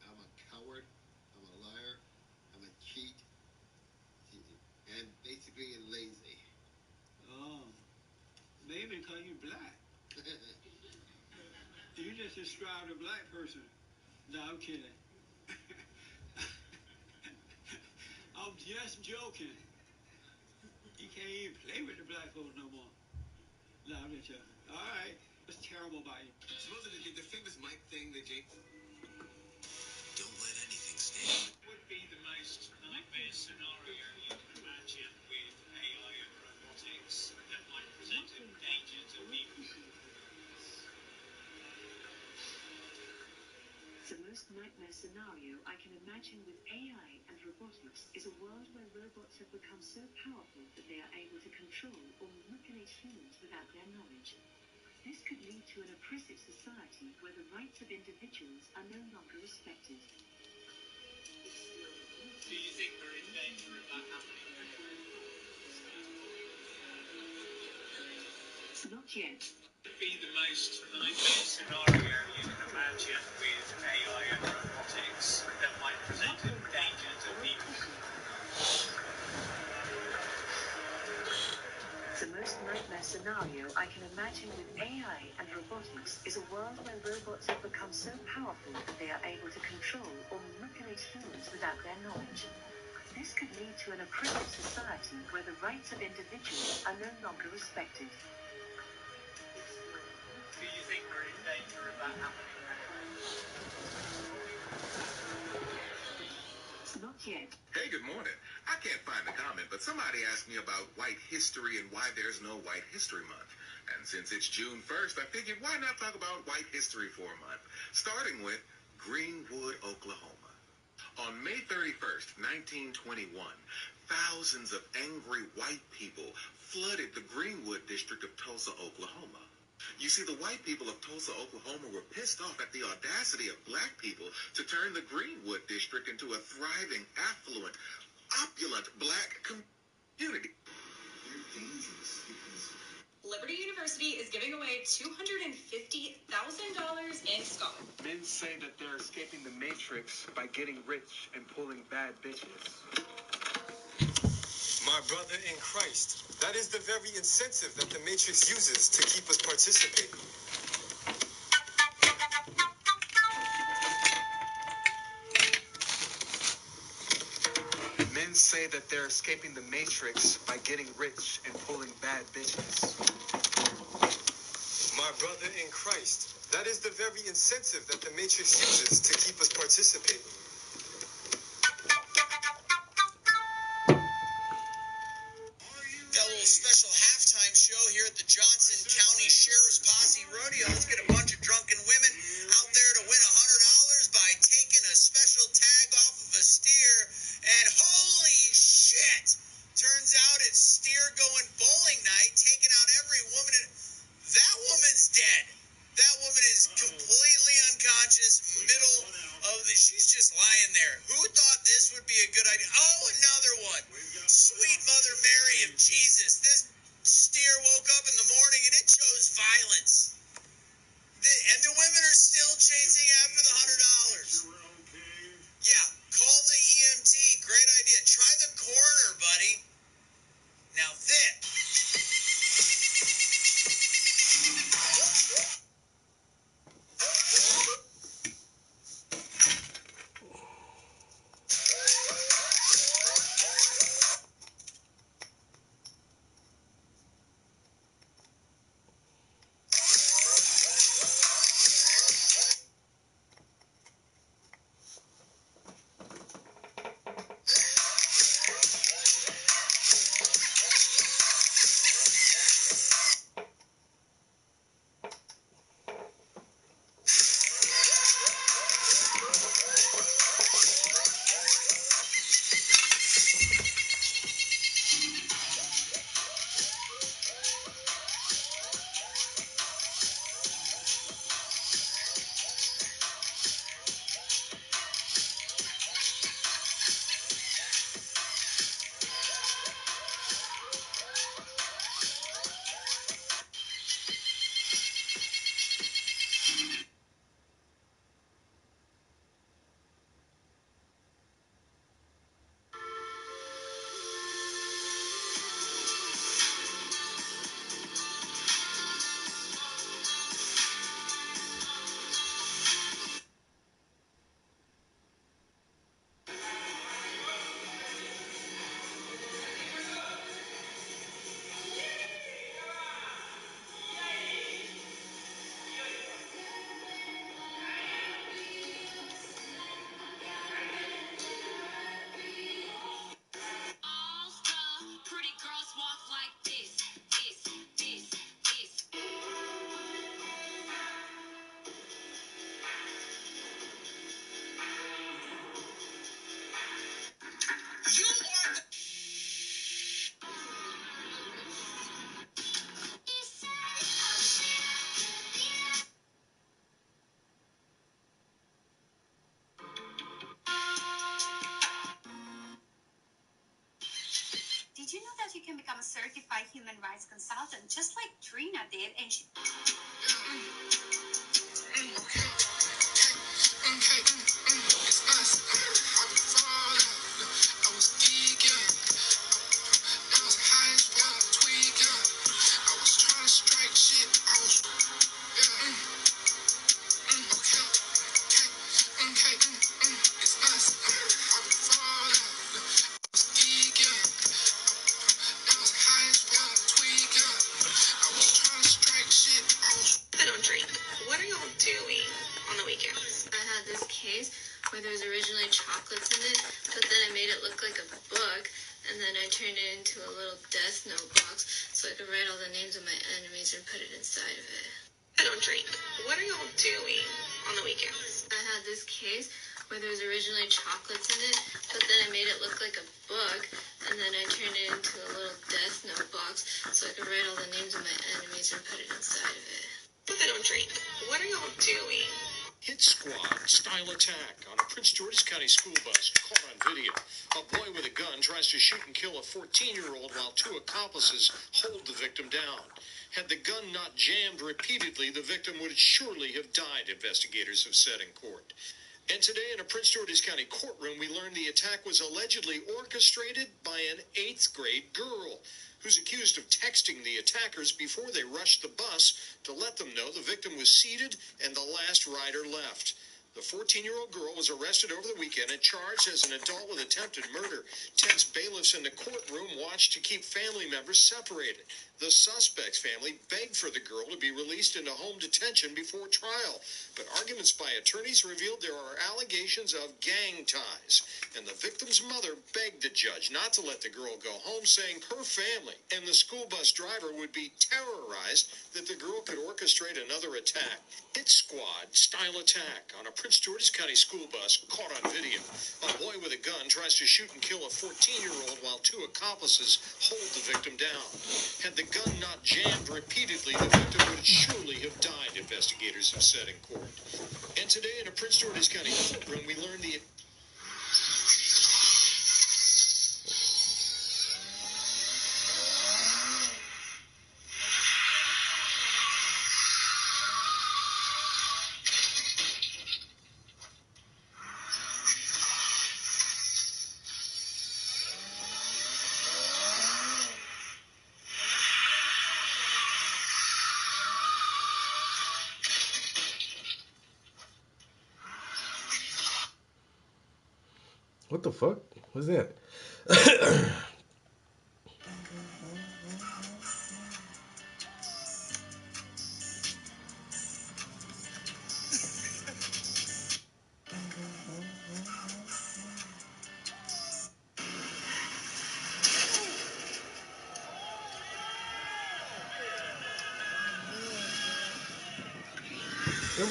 I'm a coward. I'm a liar. I'm a cheat. And basically lazy. Oh, maybe because you're black. You just described a black person. No, I'm kidding. I'm just joking. You can't even play with the black folks no more. No, I'm just joking. All right. What's terrible about you? Supposedly the famous Mike thing that Jake. Don't let anything stand. Would be the most nightmare scenario you can imagine with AI and robotics that might present a danger to people. most nightmare scenario I can imagine with AI and robotics is a world where robots have become so powerful that they are able to control or manipulate humans without their knowledge. This could lead to an oppressive society where the rights of individuals are no longer respected. Do you think we're in danger of that happening? Not yet. Be the most nightmare scenario you can imagine with AI and robotics that might present a danger to people. The most nightmare scenario I can imagine with AI and robotics is a world where robots have become so powerful that they are able to control or manipulate humans without their knowledge. This could lead to an oppressive society where the rights of individuals are no longer respected. Do you think we're in danger of that happening? Not yet. Hey, good morning. I can't find the comment, but somebody asked me about white history and why there's no White History Month. And since it's June 1st, I figured why not talk about white history for a month, starting with Greenwood, Oklahoma. On May 31st, 1921, thousands of angry white people flooded the Greenwood district of Tulsa, Oklahoma. You see, the white people of Tulsa, Oklahoma were pissed off at the audacity of black people to turn the Greenwood district into a thriving, affluent, opulent black community. They're dangerous because Liberty University is giving away $250,000 in scholarships. Men say that they're escaping the matrix by getting rich and pulling bad bitches. My brother in Christ, that is the very incentive that the Matrix uses to keep us participating. Men say that they're escaping the matrix by getting rich and pulling bad bitches. My brother in Christ, that is the very incentive that the Matrix uses to keep us participating. Got a little special halftime show here at the Johnson County Sheriff's Posse Rodeo. Let's get a bunch of drunken women out there to win $100 by taking a special tag off of a steer. And holy shit! Turns out it's steer going bowling night, taking out every woman. That woman's dead. That woman is completely unconscious, middle of the... She's just lying there. Who thought this would be a good idea? Oh, another one. Sweet Mother Mary of Jesus. This steer woke up in the morning and it chose violence. personalized consultant, just like Trina did, and she... I don't drink. What are y'all doing on the weekends? I had this case where there was originally chocolates in it, but then I made it look like a book, and then I turned it into a little death note box so I could write all the names of my enemies and put it inside of it. I don't drink. What are y'all doing on the weekends? I had this case where there was originally chocolates in it, but then I made it look like a book, and then I turned it into a little death note box so I could write all the names of my enemies and put it inside of it. I don't drink. What are y'all doing? Hit Squad style attack on a Prince George's County school bus caught on video. A boy with a gun tries to shoot and kill a 14-year-old while two accomplices hold the victim down. Had the gun not jammed repeatedly, the victim would surely have died, investigators have said in court. And today in a Prince George's County courtroom, we learned the attack was allegedly orchestrated by an 8th grade girl who's accused of texting the attackers before they rushed the bus to let them know the victim was seated and the last rider left. The 14-year-old girl was arrested over the weekend and charged as an adult with attempted murder. Tense bailiffs in the courtroom watched to keep family members separated. The suspect's family begged for the girl to be released into home detention before trial, but arguments by attorneys revealed there are allegations of gang ties, and the victim's mother begged the judge not to let the girl go home, saying her family and the school bus driver would be terrorized that the girl could orchestrate another attack. Hit Squad style attack on a Prince George's County school bus caught on video. A boy with a gun tries to shoot and kill a 14-year-old while two accomplices hold the victim down. Had the gun not jammed repeatedly, the victim would surely have died, investigators have said in court. And today in a Prince George's County courtroom, we learned the... What the fuck? What's that?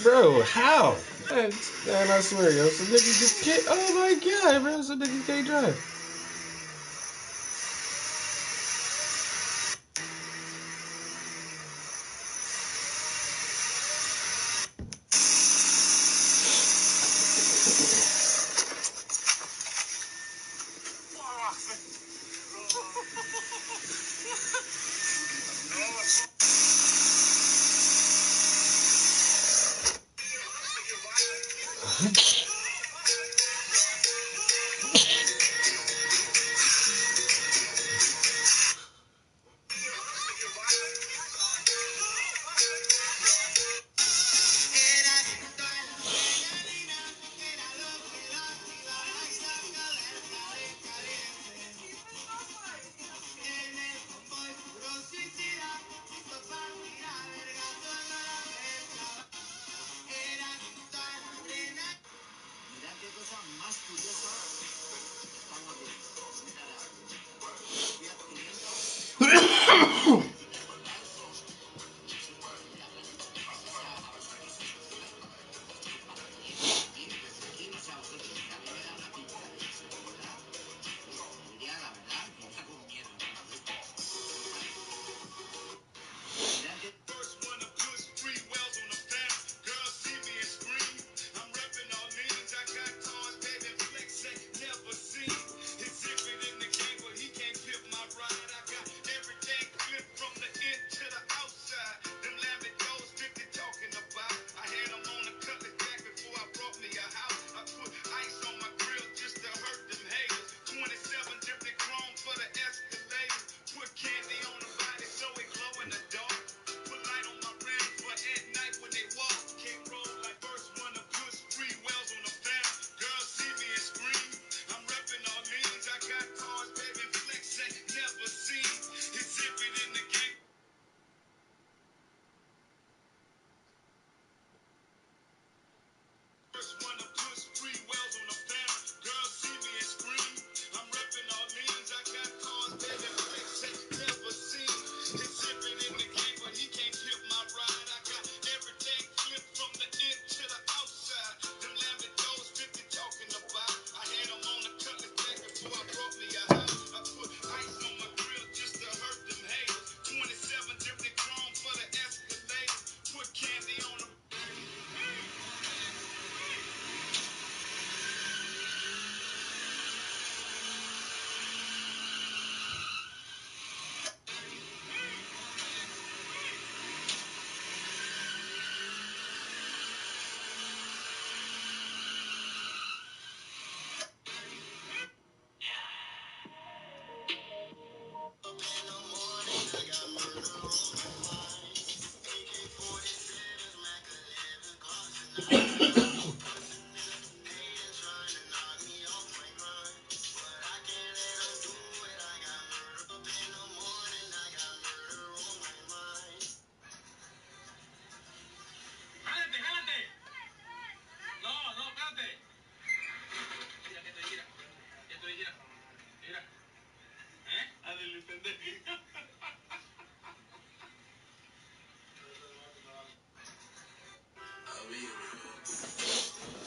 Bro, how? Man, I swear, yo, some niggas just can't. Oh my god, bro, some niggas can't drive.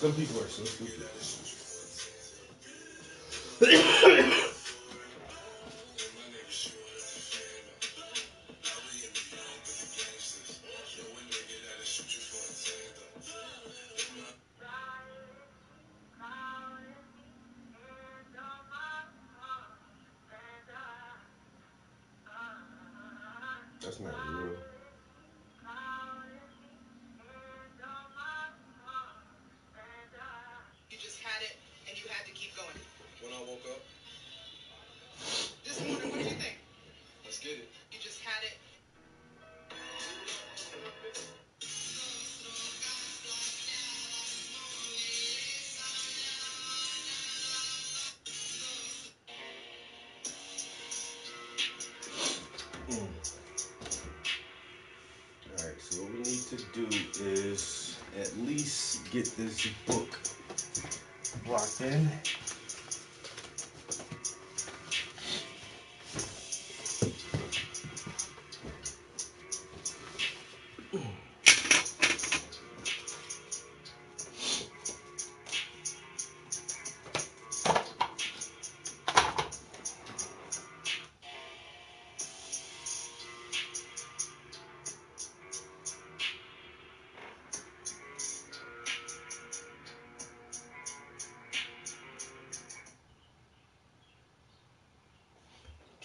Some people are so stupid. That's not real. You just had it, and you had to keep going. When I woke up, This morning, what do you think? let's get it. You just had it. Alright, so what we need to do is at least get this book locked in.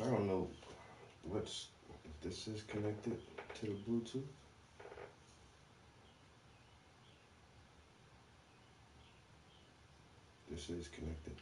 I don't know if this is connected to the Bluetooth. This is connected.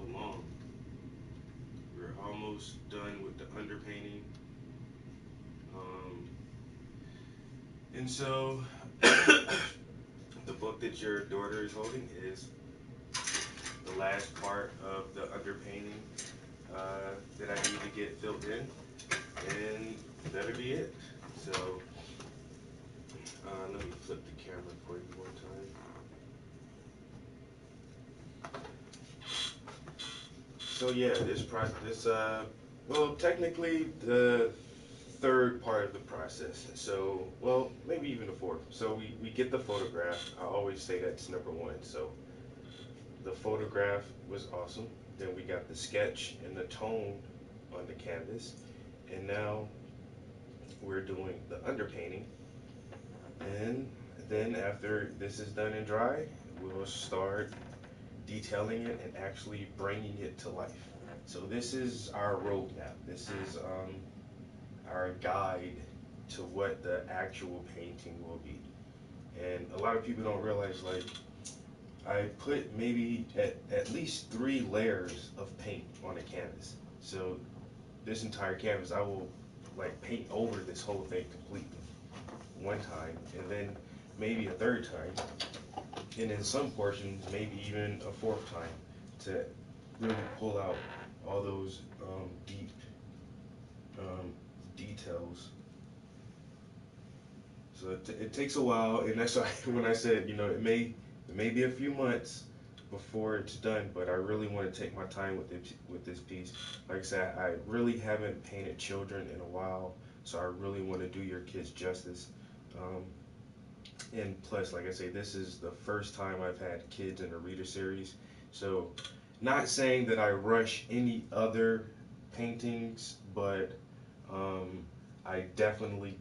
along. We're almost done with the underpainting. And so the book that your daughter is holding is the last part of the underpainting that I need to get filled in, and that'll be it. So let me flip the camera for you one time. So yeah, well, technically the third part of the process. So, well, maybe even the fourth. So we get the photograph. I always say that's number one. So the photograph was awesome. Then we got the sketch and the tone on the canvas. And now we're doing the underpainting. And then after this is done and dry, we'll start detailing it and actually bringing it to life. So this is our roadmap. This is our guide to what the actual painting will be. And a lot of people don't realize, like, I put maybe at least 3 layers of paint on a canvas. So this entire canvas, I will like paint over this whole thing completely one time, and then maybe a third time, and in some portions maybe even a fourth time, to really pull out all those deep details. So it takes a while, and that's why when I said, you know, it may be a few months before it's done, but I really want to take my time with this piece. Like I said, I really haven't painted children in a while, so I really want to do your kids justice. And plus, like I say, this is the first time I've had kids in a reader series, so not saying that I rush any other paintings, but I definitely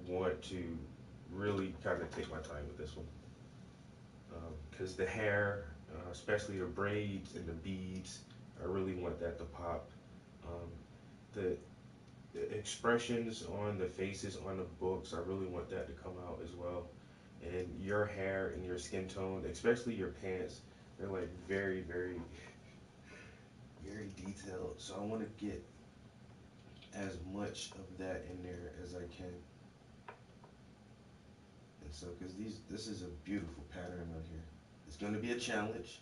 want to really kind of take my time with this one, because the hair, especially the braids and the beads, I really want that to pop. The expressions on the faces on the books, I really want that to come out as well. And your hair and your skin tone, especially your pants, they're like very detailed. So I want to get as much of that in there as I can. And so, because this is a beautiful pattern right here. It's going to be a challenge,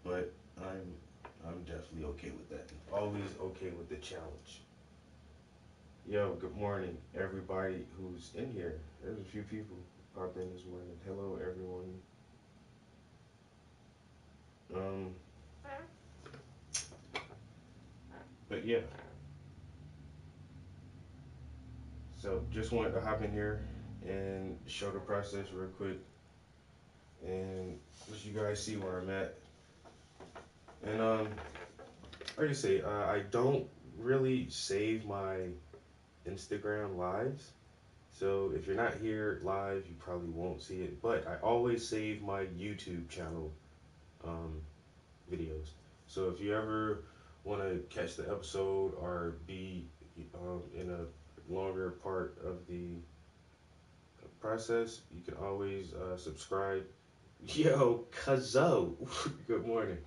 but I'm definitely okay with that. Always okay with the challenge. Yo, good morning, everybody who's in here. There's a few people popped in this morning. Hello, everyone. But yeah. So just wanted to hop in here and show the process real quick, and let you guys see where I'm at. And like I say, I don't really save my Instagram lives, so if you're not here live, you probably won't see it, but I always save my YouTube channel videos. So if you ever want to catch the episode or be in a longer part of the process, you can always subscribe. Yo, Cuzzo, good morning.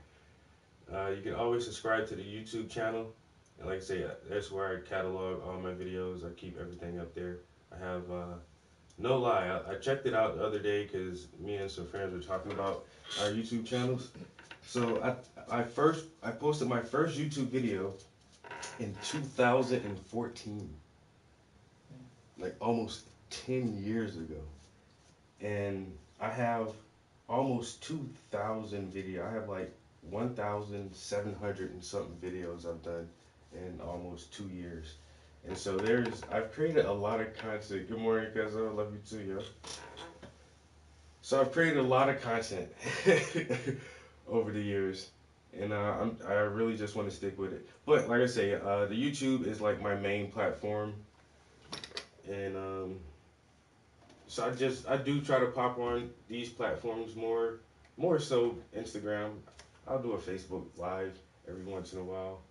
You can always subscribe to the YouTube channel. And like I say, that's where I catalog all my videos. I keep everything up there. I have, no lie, I checked it out the other day because me and some friends were talking about our YouTube channels. So I posted my first YouTube video in 2014, like almost 10 years ago. And I have almost 2,000 videos. I have like 1,700 and something videos I've done in almost 2 years. And so I've created a lot of content. Good morning, guys. I love you too, yo. So I've created a lot of content over the years, and I really just want to stick with it. But like I say, the YouTube is like my main platform, and so I do try to pop on these platforms more so Instagram. I'll do a Facebook Live every once in a while,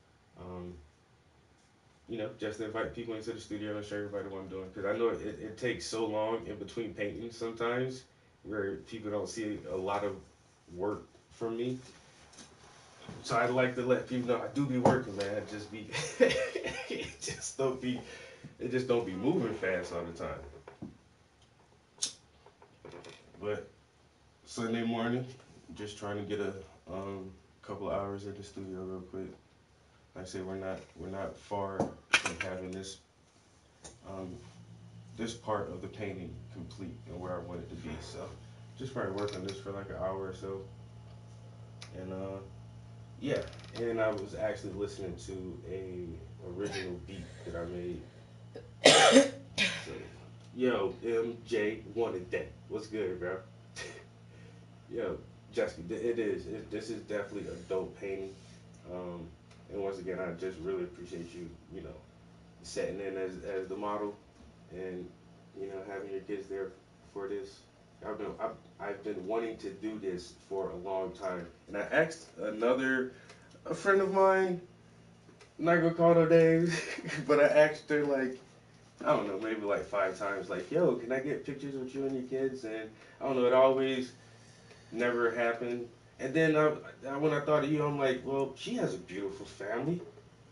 you know, just to invite people into the studio and show everybody what I'm doing, because I know it takes so long in between paintings sometimes where people don't see a lot of work from me. So I'd like to let people know I do be working, man. I just be, it just don't be moving fast all the time. But Sunday morning, just trying to get a couple of hours in the studio real quick. Like I say, we're not far from having this this part of the painting complete and where I want it to be. So just probably work on this for like an hour or so. And yeah, and I was actually listening to a original beat that I made. So, yo, MJ wanted that. What's good, bro? Yo, Jessica, this is definitely a dope painting. And once again, I just really appreciate you, you know, setting in as the model, and you know, having your kids there for this. I've been wanting to do this for a long time, and I asked a friend of mine, I'm not gonna call no names, but I asked her like, I don't know, maybe like 5 times, like, yo, can I get pictures with you and your kids? And I don't know, it always never happened. And then when I thought of you, I'm like, well, she has a beautiful family.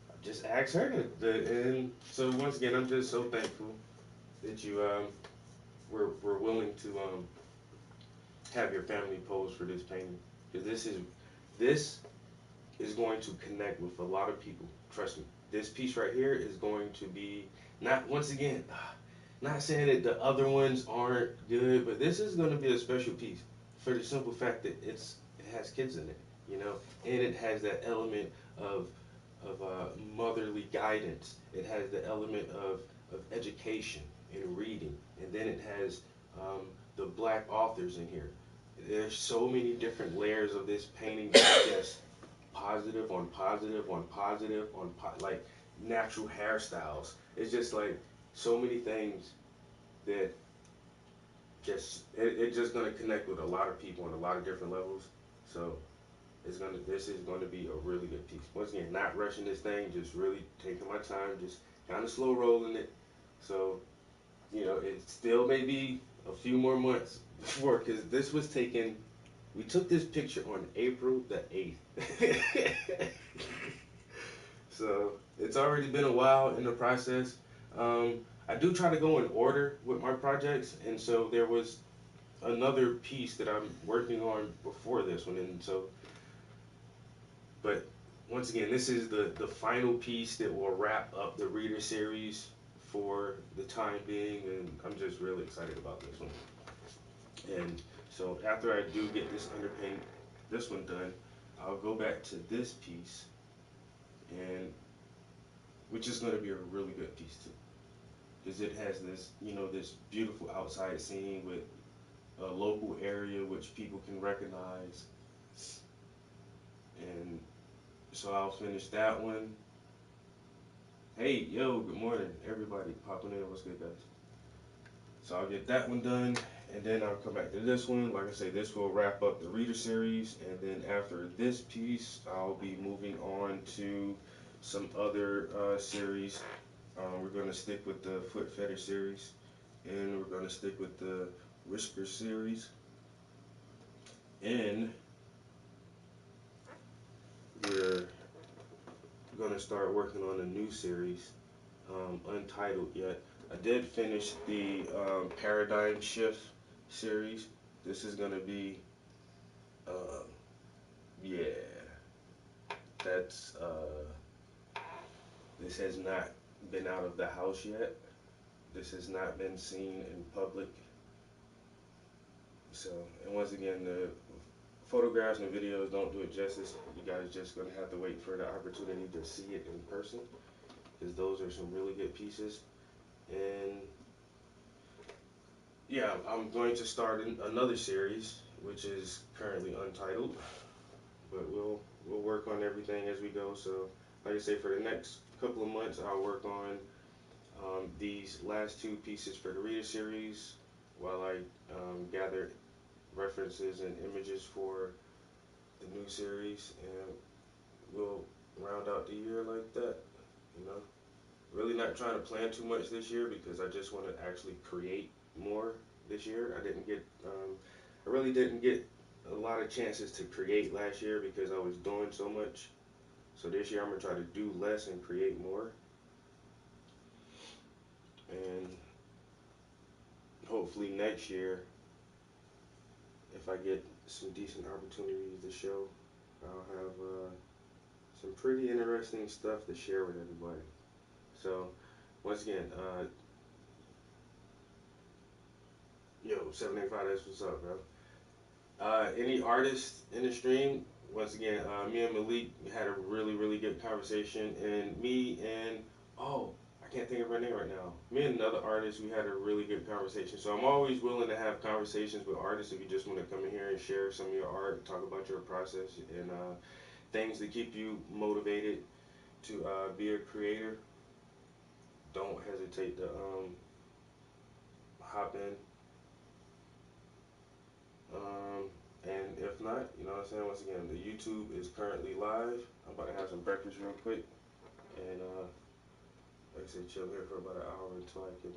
I just asked her and so once again, I'm just so thankful that you were willing to have your family pose for this painting, because this is going to connect with a lot of people. Trust me, this piece right here is going to be, not saying that the other ones aren't good, but this is going to be a special piece for the simple fact that it has kids in it, you know, and it has that element of motherly guidance. It has the element of education and reading, and then it has the black authors in here. There's so many different layers of this painting that's just positive on positive on positive on like natural hairstyles. It's just like so many things that it's just gonna connect with a lot of people on a lot of different levels. So this is gonna be a really good piece. Once again, not rushing this thing, just really taking my time, just kind of slow rolling it. So, you know, it still may be a few more months before, because this was taken. We took this picture on April the 8th. So it's already been a while in the process. I do try to go in order with my projects, and so there was another piece that I'm working on before this one, and so, but once again, this is the final piece that will wrap up the reader series for the time being, and I'm just really excited about this one. And so after I do get this underpaint, this one done, I'll go back to this piece, and which is going to be a really good piece too, because it has this, you know, this beautiful outside scene with a local area which people can recognize. And so I'll finish that one. Hey, yo, good morning, everybody popping in. What's good, guys? So I'll get that one done, and then I'll come back to this one. Like I say, this will wrap up the reader series, and then after this piece, I'll be moving on to some other series. We're going to stick with the foot fetish series, and we're going to stick with the whisker series, and we're going to start working on a new series, untitled yet. I did finish the Paradigm Shift series. This is going to be, yeah, that's, this has not been out of the house yet. This has not been seen in public. So, and once again, the photographs and the videos don't do it justice. You guys just going to have to wait for the opportunity to see it in person, because those are some really good pieces. And yeah, I'm going to start another series, which is currently untitled, but we'll work on everything as we go. So, like I say, for the next couple of months, I'll work on these last 2 pieces for the reader series, while I gather references and images for the new series, and we'll round out the year like that, you know. Really not trying to plan too much this year, because I just want to actually create more this year. I really didn't get a lot of chances to create last year because I was doing so much. So this year I'm gonna try to do less and create more. And hopefully next year, if I get some decent opportunities to show, I'll have some pretty interesting stuff to share with everybody. So once again, yo, 785, that's what's up, bro. Any artists in the stream, once again, me and Malik had a really good conversation, and me and, oh, I can't think of her name right now. Me and another artist, we had a really good conversation. So I'm always willing to have conversations with artists if you just want to come in here and share some of your art, talk about your process, and things to keep you motivated to be a creator. Don't hesitate to hop in. And if not, you know what I'm saying, once again, the YouTube is currently live. I'm about to have some breakfast real quick. And like I said, chill here for about an hour until I can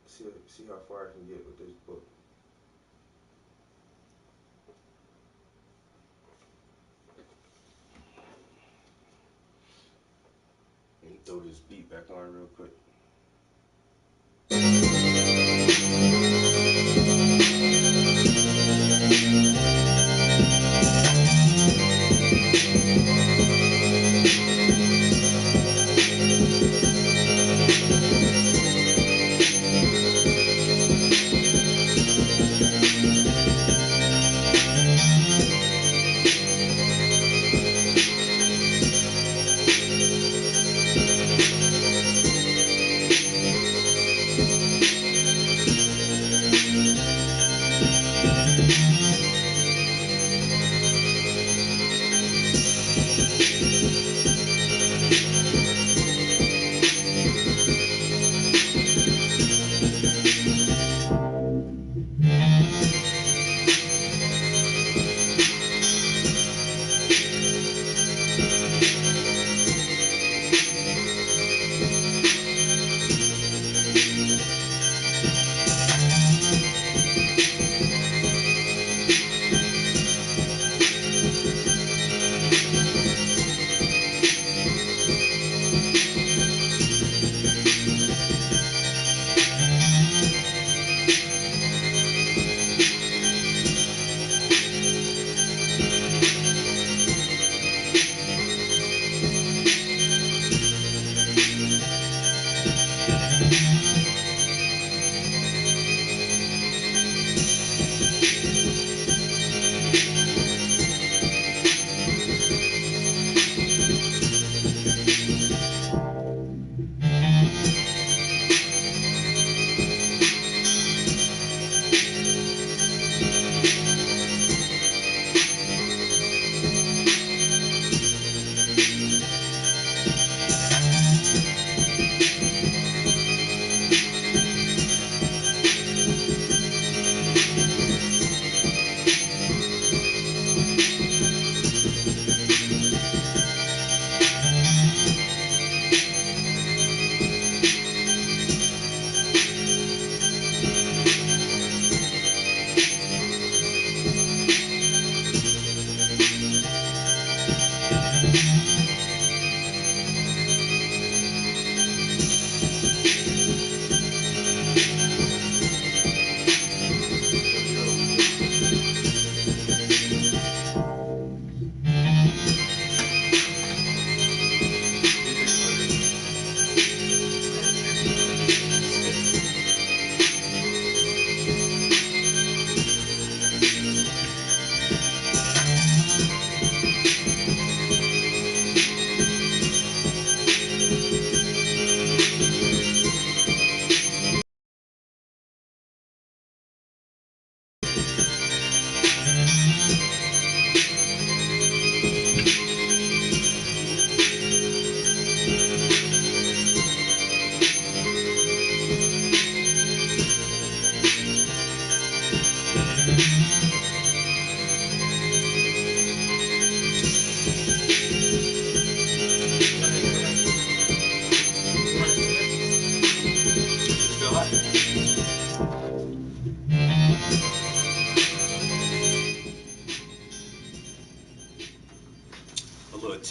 see how far I can get with this book. Let me throw this beat back on real quick.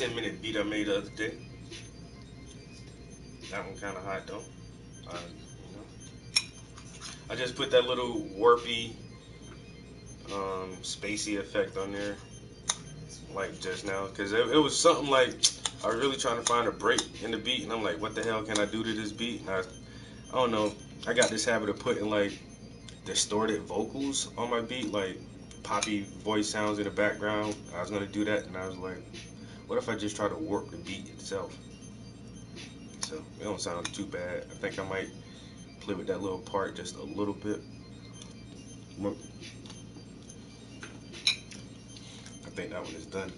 10-minute beat I made the other day. That one kind of hot though. I just put that little warpy, spacey effect on there, like just now, cause it was something like I was really trying to find a break in the beat, and I'm like, what the hell can I do to this beat? And I don't know. I got this habit of putting like distorted vocals on my beat, like poppy voice sounds in the background. I was gonna do that, and I was like, what if I just try to warp the beat itself? So it don't sound too bad. I think I might play with that little part just a little bit. I think that one is done.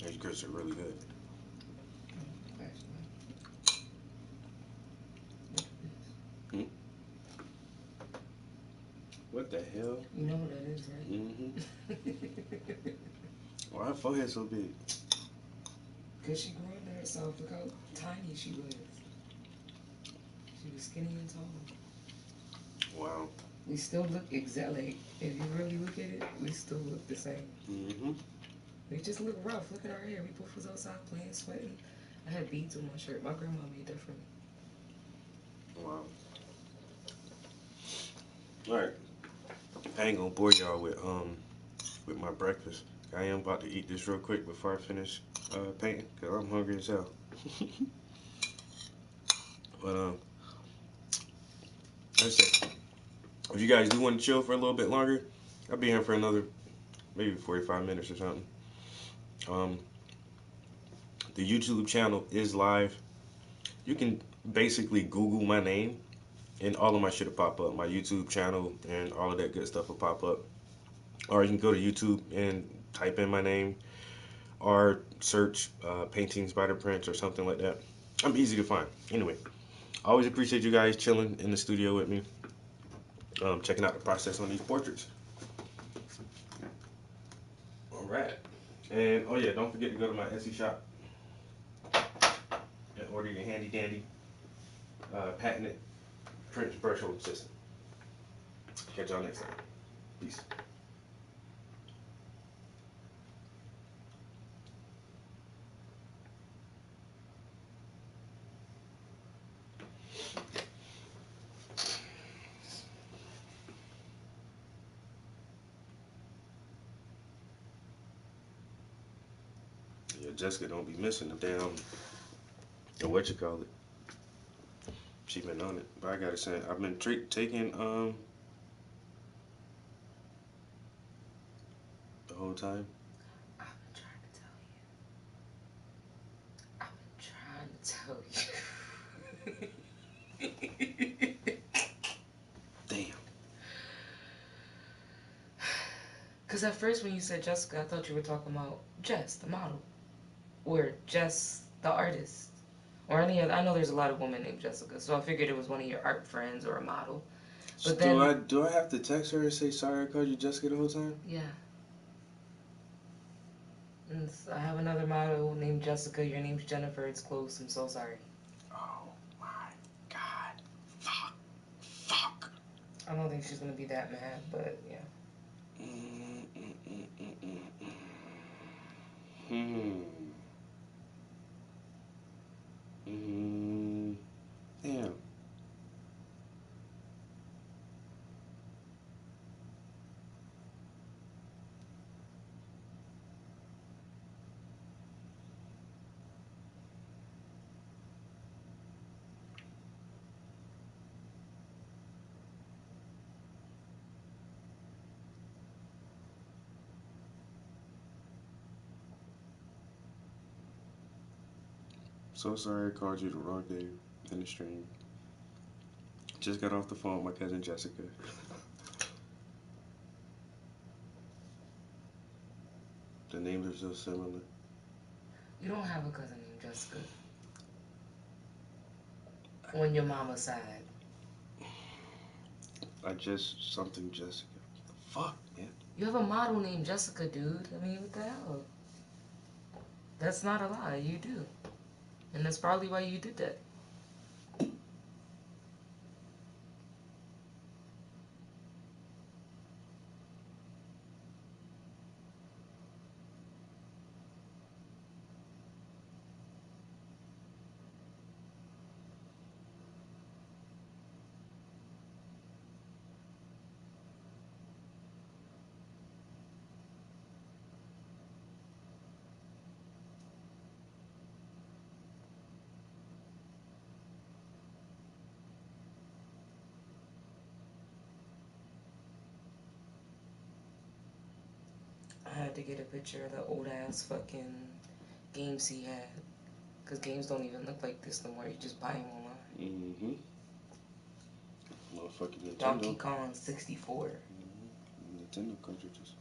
These grits are really good. Hmm? What the hell? You know what that is, right? Mm-hmm. Why her forehead so big? Because she grew up there, so look how tiny she was. She was skinny and tall. Wow. We still look exactly, if you really look at it, we still look the same. Mm-hmm. We just look rough. Look at our hair. We both was outside playing, sweating. I had beads on my shirt. My grandma made that for me. Wow. Alright. I ain't gonna bore y'all with my breakfast. I am about to eat this real quick before I finish painting, because I'm hungry as hell. But let's say, if you guys do want to chill for a little bit longer, I'll be here for another maybe 45 minutes or something. The YouTube channel is live. You can basically Google my name and all of my shit will pop up. My YouTube channel and all of that good stuff will pop up. Or you can go to YouTube and type in my name or search Painting Spider Prince or something like that. I'm easy to find. Anyway, I always appreciate you guys chilling in the studio with me, checking out the process on these portraits. Alright. And oh yeah, don't forget to go to my Etsy shop and order your handy dandy patented Prince brush hold system. Catch y'all next time. Peace. Yeah, Jessica don't be missing the damn, what you call it. She been on it, but I gotta say, I've been taking the whole time. I've been trying to tell you. Damn. Because at first when you said Jessica, I thought you were talking about Jess, the model. Or Jess, the artist. Or any other. I know there's a lot of women named Jessica, so I figured it was one of your art friends or a model. But then, do I have to text her and say sorry I called you Jessica the whole time? Yeah. And I have another model named Jessica. Your name's Jennifer. It's close. I'm so sorry. Oh my God. Fuck. I don't think she's gonna be that mad, but yeah. Damn. So sorry I called you the wrong day in the stream. Just got off the phone with my cousin Jessica. The names are so similar. You don't have a cousin named Jessica. On your mama's side. Something Jessica. Fuck, man. You have a model named Jessica, dude. I mean, what the hell? That's not a lie. You do. And that's probably why you did that. I had to get a picture of the old ass fucking games he had. Because games don't even look like this no more. You just buy them online. Mm-hmm. Motherfucking Nintendo. Donkey Kong 64. Mm-hmm. Nintendo cartridges.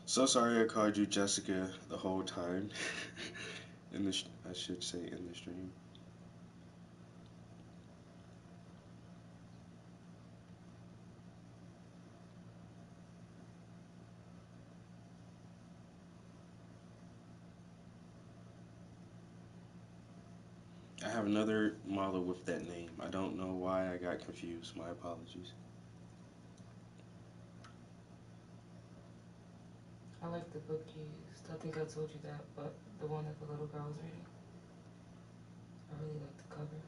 So sorry I called you Jessica the whole time. I should say in the stream. I have another model with that name. I don't know why I got confused. My apologies. I like the book you used. I think I told you that, but the one that the little girl was reading. I really like the cover.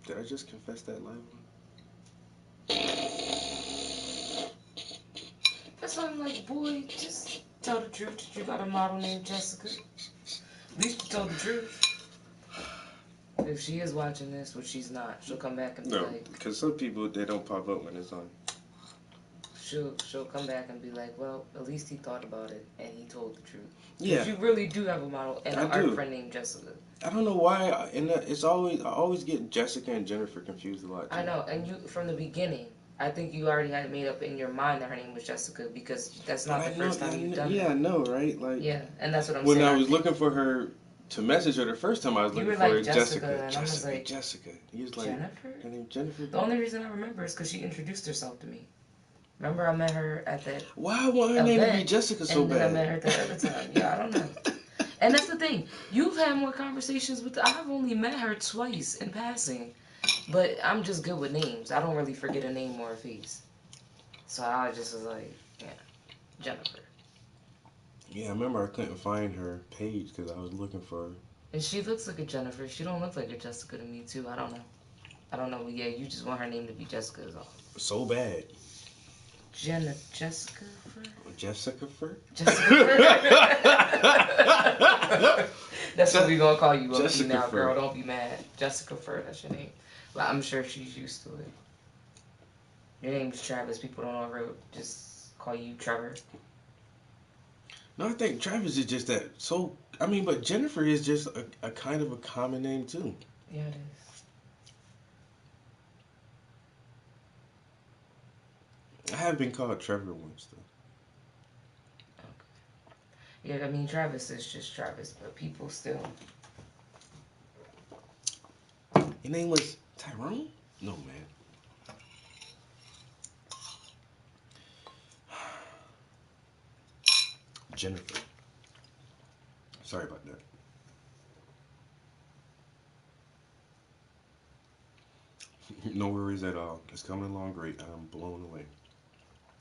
Did I just confess that live one? That's why I'm like, boy, just tell the truth that you got a model named Jessica. At least you told the truth. If she is watching this, which she's not, she'll come back and be like... because some people, they don't pop up when it's on. She'll come back and be like, well, at least he thought about it and he told the truth. Yeah. You really do have a model and an art friend named Jessica. I don't know why, I always get Jessica and Jennifer confused a lot too. I know, and you, from the beginning, I think you already had made up in your mind that her name was Jessica because that's not the first time you've done it. Yeah, I know, right? Like, yeah, and that's what I'm saying. When I was looking for her to message her the first time, I was looking for her, Jessica. And I was like, Jessica. He was like, Jennifer? Her name Jennifer? The only reason I remember is because she introduced herself to me. Remember, I met her at that. Why would her name be Jessica so bad? And then I met her the other time. Yeah, I don't know. And that's the thing. You've had more conversations with. I've only met her twice in passing, but I'm just good with names. I don't really forget a name or a face. So I just was like, yeah, Jennifer. Yeah, I remember I couldn't find her page because I was looking for her. And she looks like a Jennifer. She don't look like a Jessica to me too. I don't know. But yeah, you just want her name to be Jessica is all. So bad. Jessica Fur? Jessica Fur? Jessica Fur? That's what we gonna call you up now, girl. Don't be mad. Jessica Fur, that's your name. But I'm sure she's used to it. Your name's Travis. People don't ever just call you Trevor. No, I think Travis is just that. So, I mean, but Jennifer is just a kind of a common name too. Yeah, it is. I have been called Trevor once, though. Okay. Yeah, I mean, Travis is just Travis, but people still... Your name was Tyrone? No, man. Jennifer. Sorry about that. No worries at all. It's coming along great. I'm blown away.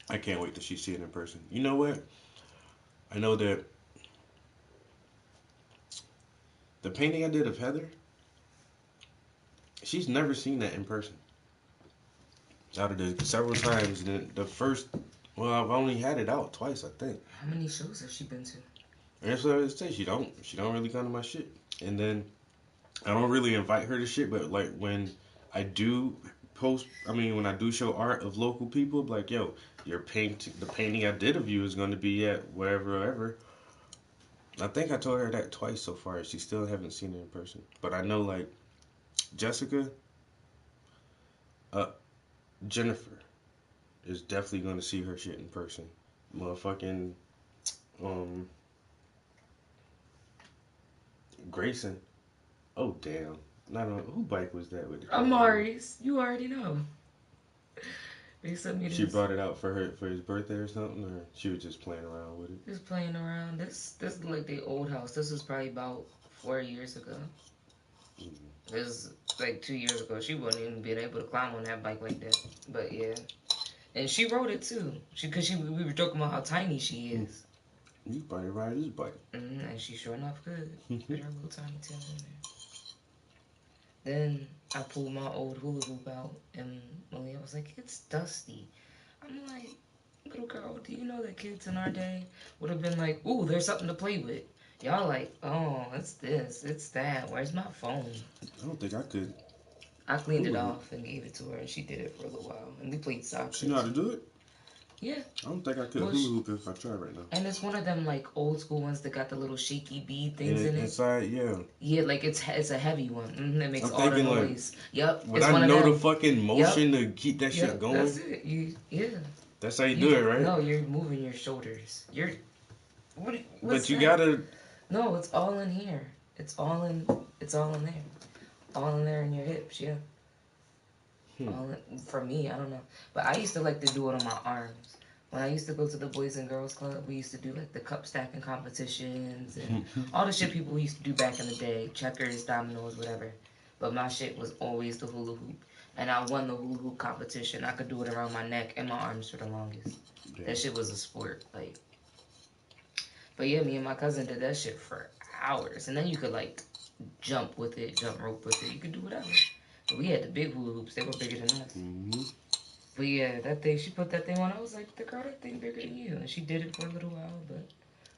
I can't wait till she see it in person. You know what? I know that The painting I did of Heather, she's never seen that in person. Out of the several times, the first, well, I've only had it out twice, I think. How many shows has she been to? That's what I would say. She don't really come to my shit. And then I don't really invite her to shit, but like when I do when I do show art of local people, like, yo, the painting I did of you is going to be at wherever. I think I told her that twice so far. She still haven't seen it in person. But I know, like, Jessica, Jennifer is definitely going to see her shit in person. Motherfucking, Grayson. Oh, damn. Who bike was that with? Amari's. You already know. They sent me this. She brought it out for his birthday or something, or she was just playing around with it? Just playing around. This is like the old house. This was probably about 4 years ago. Mm-hmm. This is like 2 years ago. She wouldn't even been able to climb on that bike like that. But yeah. And she rode it too. We were talking about how tiny she is. You probably ride this bike. Mm-hmm. And she sure enough could. Put her little tiny tail in there. Then I pulled my old hula hoop out, and Malia was like, "It's dusty." I'm like, "Little girl, do you know that kids in our day would have been like, ooh, there's something to play with?' Y'all like, oh, it's this, it's that. Where's my phone?" I don't think I could. I cleaned it off and gave it to her, and she did it for a little while. And we played soccer. She know how to do it? Yeah. I don't think I could hula hoop if I tried right now. And it's one of them like old school ones that got the little shaky bead things in it. Inside, yeah. Yeah, like it's a heavy one. Mm-hmm, it makes all the noise. Like, yep. Would I know the fucking motion to keep that shit going? That's it. Yeah. That's how you do it, right? No, you're moving your shoulders. But you gotta. No, it's all in here. It's all in there. All in there in your hips, yeah. For me, I don't know. But I used to like to do it on my arms. When I used to go to the Boys and Girls Club, we used to do like the cup stacking competitions and all the shit people used to do back in the day. Checkers, dominoes, whatever. But my shit was always the hula hoop. And I won the hula hoop competition. I could do it around my neck and my arms for the longest. Yeah. That shit was a sport. Like. But yeah, me and my cousin did that shit for hours. And then you could like jump with it, jump rope with it. You could do whatever. But we had the big hula hoops. They were bigger than us. Mm-hmm. But yeah, that thing, she put that thing on. I was like, the girl, that thing bigger than you. And she did it for a little while. But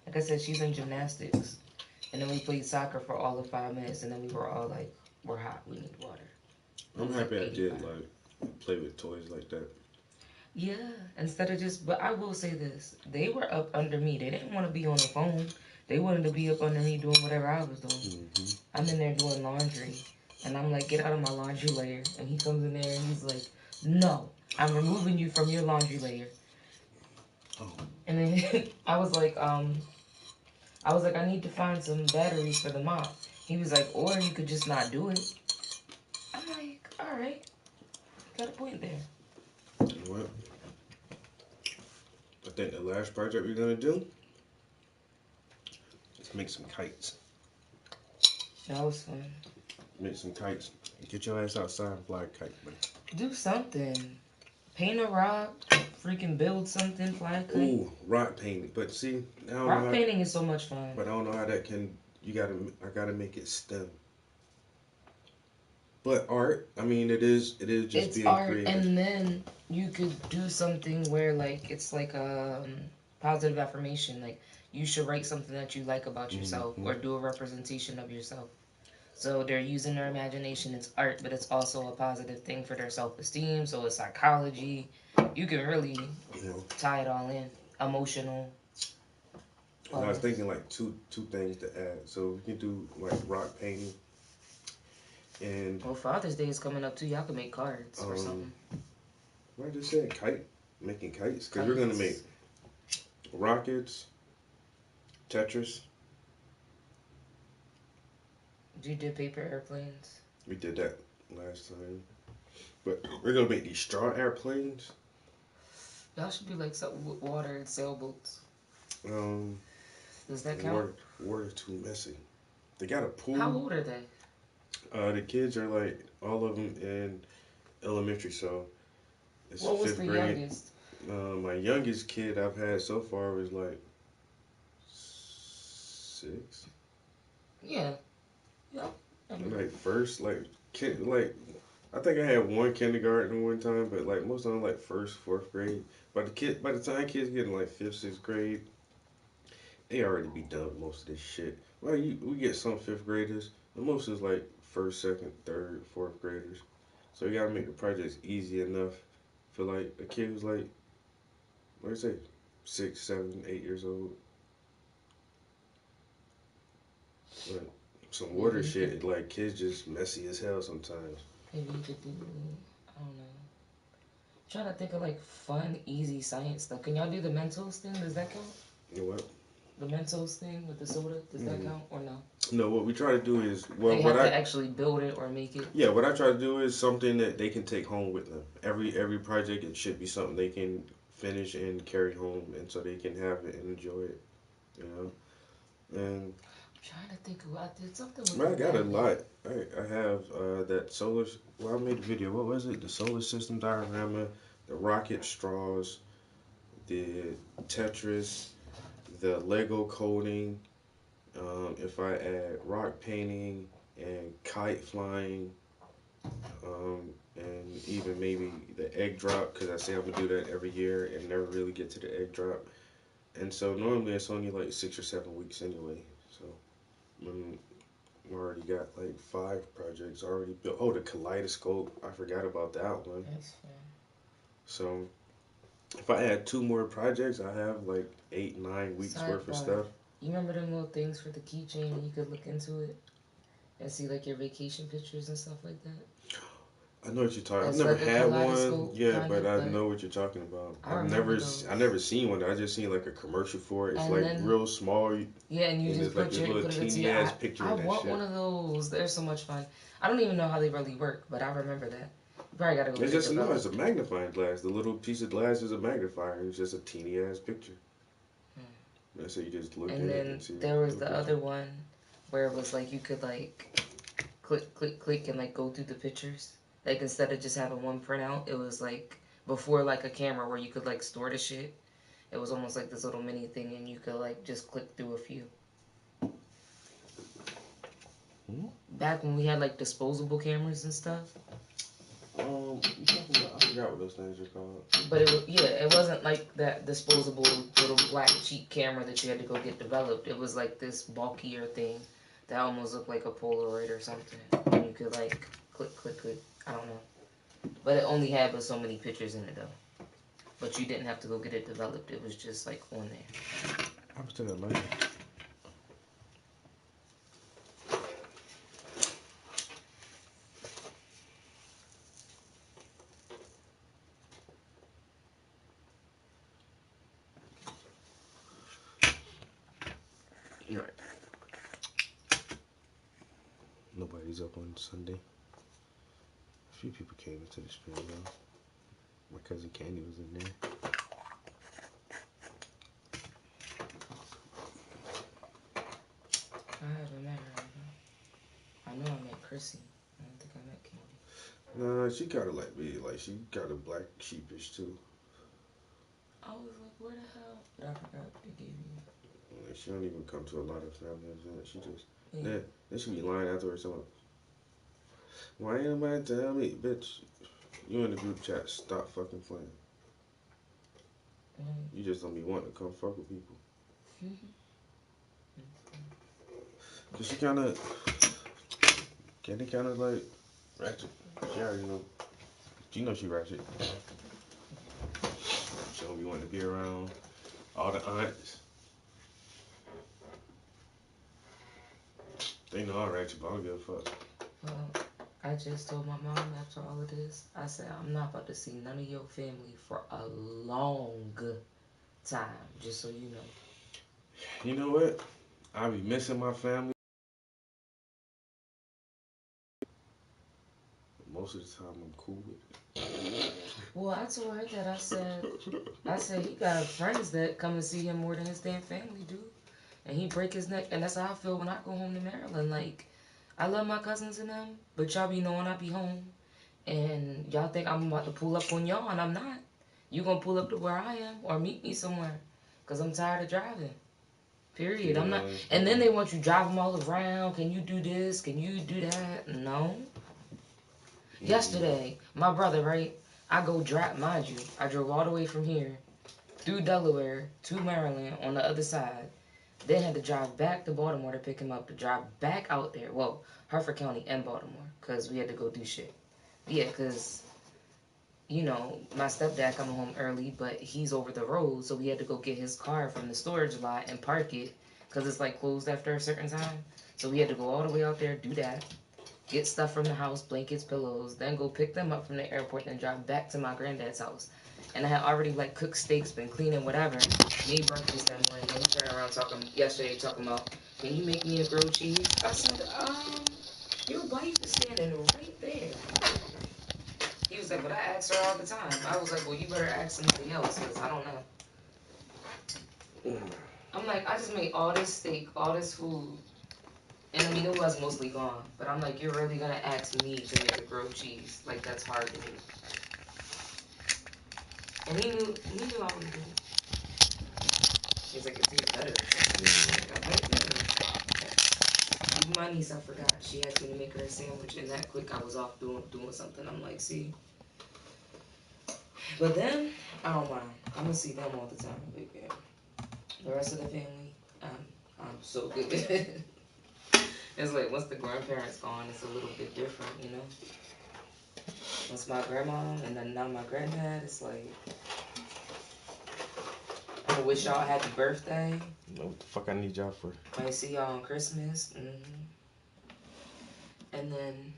like I said, she's in gymnastics. And then we played soccer for all of 5 minutes. And then we were all like, we're hot. We need water. I'm happy I did like play with toys like that. Yeah, instead of just, but I will say this. They were up under me. They didn't want to be on the phone. They wanted to be up under me doing whatever I was doing. Mm-hmm. I'm in there doing laundry. And I'm like, get out of my laundry layer. And he comes in there and he's like, no, I'm removing you from your laundry layer. Oh. And then I was like, I need to find some batteries for the mop. He was like, or you could just not do it. I'm like, all right. Got a point there. Well, I think the last project we're going to do is make some kites. That was fun. Make some kites. Get your ass outside and fly a kite, man. Do something. Paint a rock. Freaking build something. Fly a kite. Ooh, rock painting. But see, rock painting is so much fun. But I don't know how that can. I gotta make it STEM. But art, I mean, it is just it's being art, creative. And then you could do something where like it's like a positive affirmation. Like you should write something that you like about yourself, or do a representation of yourself. So they're using their imagination. It's art, but it's also a positive thing for their self-esteem. So it's psychology. You can really tie it all in. Emotional. And I was thinking like two things to add. So we can do like rock painting. And well, Father's Day is coming up too. Y'all can make cards or something. What I just said, making kites. Because we're gonna make rockets, Tetris. You did paper airplanes. We did that last time. But we're gonna make these straw airplanes. Y'all should do like something with water and sailboats. Does that count? Water's too messy. They got a pool. How old are they? The kids are like, all of them in elementary, so it's what was 5th the grade. youngest? My youngest kid I've had so far was like 6. Yeah. Yep. Like first, like I think I had one kindergarten one time, but like most of them like first, fourth grade. By the time kids get in like fifth, sixth grade, they already be done with most of this shit. Well, we get some fifth graders, but most is like first, second, third, fourth graders. So you gotta make the projects easy enough for like a kid who's like I say, 6, 7, 8 years old. But some water shit, like kids just messy as hell sometimes. Maybe you could do, I don't know. Trying to think of like fun, easy science stuff. Can y'all do the Mentos thing? Does that count? You know what? The Mentos thing with the soda, does that count or no? No, what we try to do is they have to actually build it or make it. Yeah, what I try to do is something that they can take home with them. Every project, it should be something they can finish and carry home, and so they can have it and enjoy it. You know, and I'm trying to think of I did something with I got a lot. I have that solar. Well, I made a video. What was it? The solar system diorama, the rocket straws, the Tetris, the Lego coding. If I add rock painting and kite flying, and even maybe the egg drop, because I say I'm gonna do that every year and never really get to the egg drop. And so normally it's only like 6 or 7 weeks anyway. So I already got like 5 projects already built. Oh, the kaleidoscope, I forgot about that one. That's fun. So if I add 2 more projects, I have like 8, 9 weeks worth of stuff. You remember them little things for the keychain and you could look into it and see like your vacation pictures and stuff like that? I know what you're talking. I've never had one. Yeah, but I know what you're talking about. I've never seen one. I just seen like a commercial for it. It's and like then, real small. Yeah, and you just put your teeny ass picture. I want one of those. They're so much fun. I don't even know how they really work, but I remember that. You probably gotta go. It's just it's a magnifying glass. The little piece of glass is a magnifier. It's just a teeny ass picture. So you just look at it and see. And then there was the other one where it was like you could like click and like go through the pictures. Like instead of just having one printout, it was like before like a camera where you could like store the shit. It was almost like this little mini thing and you could like just click through a few. Back when we had like disposable cameras and stuff. I forgot what those things are called. But it wasn't like that disposable little black cheap camera that you had to go get developed. It was like this bulkier thing that almost looked like a Polaroid or something. And you could like click. I don't know. But it only had but so many pictures in it though. But you didn't have to go get it developed. It was just like on there. I'm still learning. Right. Nobody's up on Sunday. A few people came into the stream though. My cousin Candy was in there. I haven't met her. I know I met Chrissy. I don't think I met Candy. Nah, she kinda like me. Like she kinda black sheepish too. I was like, where the hell? But I forgot what they gave you. Like, she don't even come to a lot of family events. She just then she be lying afterwards. Someone, why ain't nobody tell me, bitch? You in the group chat? Stop fucking playing. You just don't be wanting to come fuck with people. Cause she Candy kind of like ratchet. She already know. You know she ratchet. She don't be wanting to be around all the aunts. They know I'm ratchet, but I don't give a fuck. Well, I just told my mom after all of this, I said, I'm not about to see none of your family for a long time, just so you know. You know what? I be missing my family. Most of the time, I'm cool with it. Well, I told her that I said he got friends that come and see him more than his damn family do. And he break his neck, and that's how I feel when I go home to Maryland. Like, I love my cousins and them, but y'all be knowing I be home. And y'all think I'm about to pull up on y'all, and I'm not. You gonna pull up to where I am, or meet me somewhere. Because I'm tired of driving. Period. I'm not. And then they want you to drive them all around. Can you do this? Can you do that? No. Yesterday, my brother, right? I go drive, mind you, I drove all the way from here through Delaware to Maryland on the other side. Then had to drive back to Baltimore to pick him up, to drive back out there. Well, Hartford County and Baltimore, because we had to go do shit. Yeah, because, you know, my stepdad coming home early, but he's over the road, so we had to go get his car from the storage lot and park it, because it's, like, closed after a certain time. So we had to go all the way out there, do that, get stuff from the house, blankets, pillows, then go pick them up from the airport, and drive back to my granddad's house. And I had already, like, cooked steaks, been cleaning, whatever. Made breakfast that morning. Then he turned around yesterday talking about, can you make me a grilled cheese? I said, your wife is standing right there. He was like, but I ask her all the time. I was like, well, you better ask somebody else, because I don't know. I'm like, I just made all this steak, all this food. And I mean, it was mostly gone. But I'm like, you're really going to ask me to make a grilled cheese? Like, that's hard to do. And he knew I was doing it. He's like, it tastes better. Even my niece, I forgot. She asked me to make her a sandwich, and that quick, I was off doing something. I'm like, see. But then, I don't mind. I'm going to see them all the time. But yeah. The rest of the family, I'm so good with it. It's like, once the grandparents gone, it's a little bit different, you know? Once my grandma, and then now my granddad, it's like, I wish y'all a happy birthday. What the fuck I need y'all for? Might see y'all on Christmas. And then,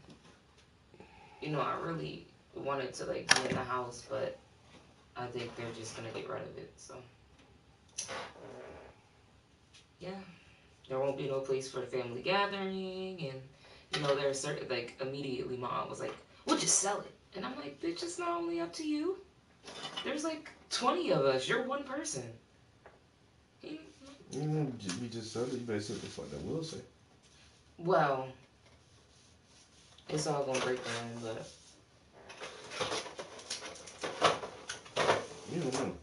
you know, I really wanted to, like, be in the house, but I think they're just gonna get rid of it, so. Yeah. There won't be no place for a family gathering, and, you know, there's certain, like, immediately my aunt was like, we'll just sell it. And I'm like, bitch, it's not only up to you. There's, like, 20 of us. You're one person. You just said it. You better say what the fuck that will say. Well, it's all gonna break down, but you don't know.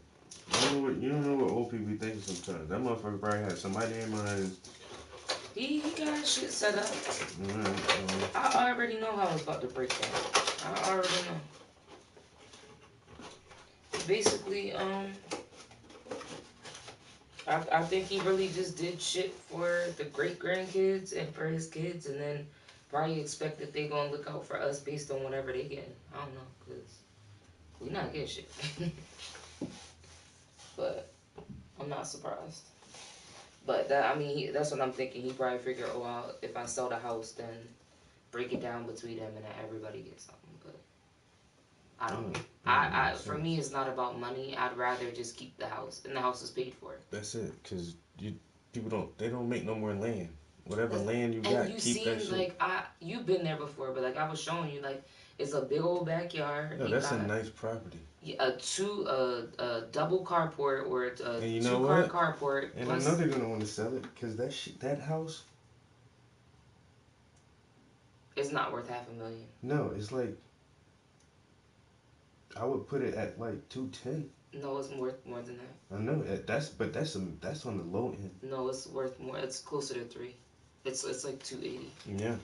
You don't know what old people be thinking sometimes. That motherfucker probably had somebody in mind. He got shit set up. I already know how it's about to break down. I already know. Basically, I think he really just did shit for the great-grandkids and for his kids, and then probably expect that they gonna look out for us based on whatever they get. I don't know, because we not getting shit. But I'm not surprised. But that, I mean, that's what I'm thinking. He probably figured, oh, if I sell the house, then break it down between them and then everybody gets something. But I don't know. For me, it's not about money. I'd rather just keep the house, and the house is paid for. That's it, because people don't make no more land. Whatever land you got, keep that shit. Like, you've been there before, but like I was showing you, like, it's a big old backyard. No, that's a nice property. A double carport or a two-car carport. And I know they're gonna want to sell it because that house. It's not worth $500,000. No, it's like. I would put it at like 210. No, it's worth more than that. I know that's on the low end. No, it's worth more. It's closer to 3. It's like 280. Yeah.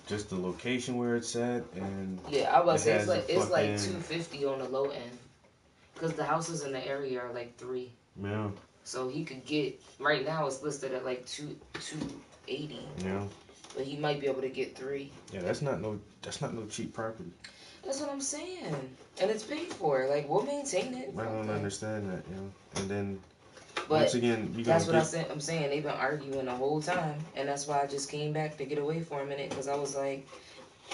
Just the location where it's at, and yeah, I was saying it's like 250 on the low end, because the houses in the area are like 3. Yeah. So he could get right now it's listed at like 280. Yeah. But he might be able to get 3. Yeah, that's not no cheap property. That's what I'm saying, and it's paid for. Like, we'll maintain it. I don't understand that, you know. And then but once again, that's what I'm saying. They've been arguing the whole time, and that's why I just came back to get away for a minute, because I was like,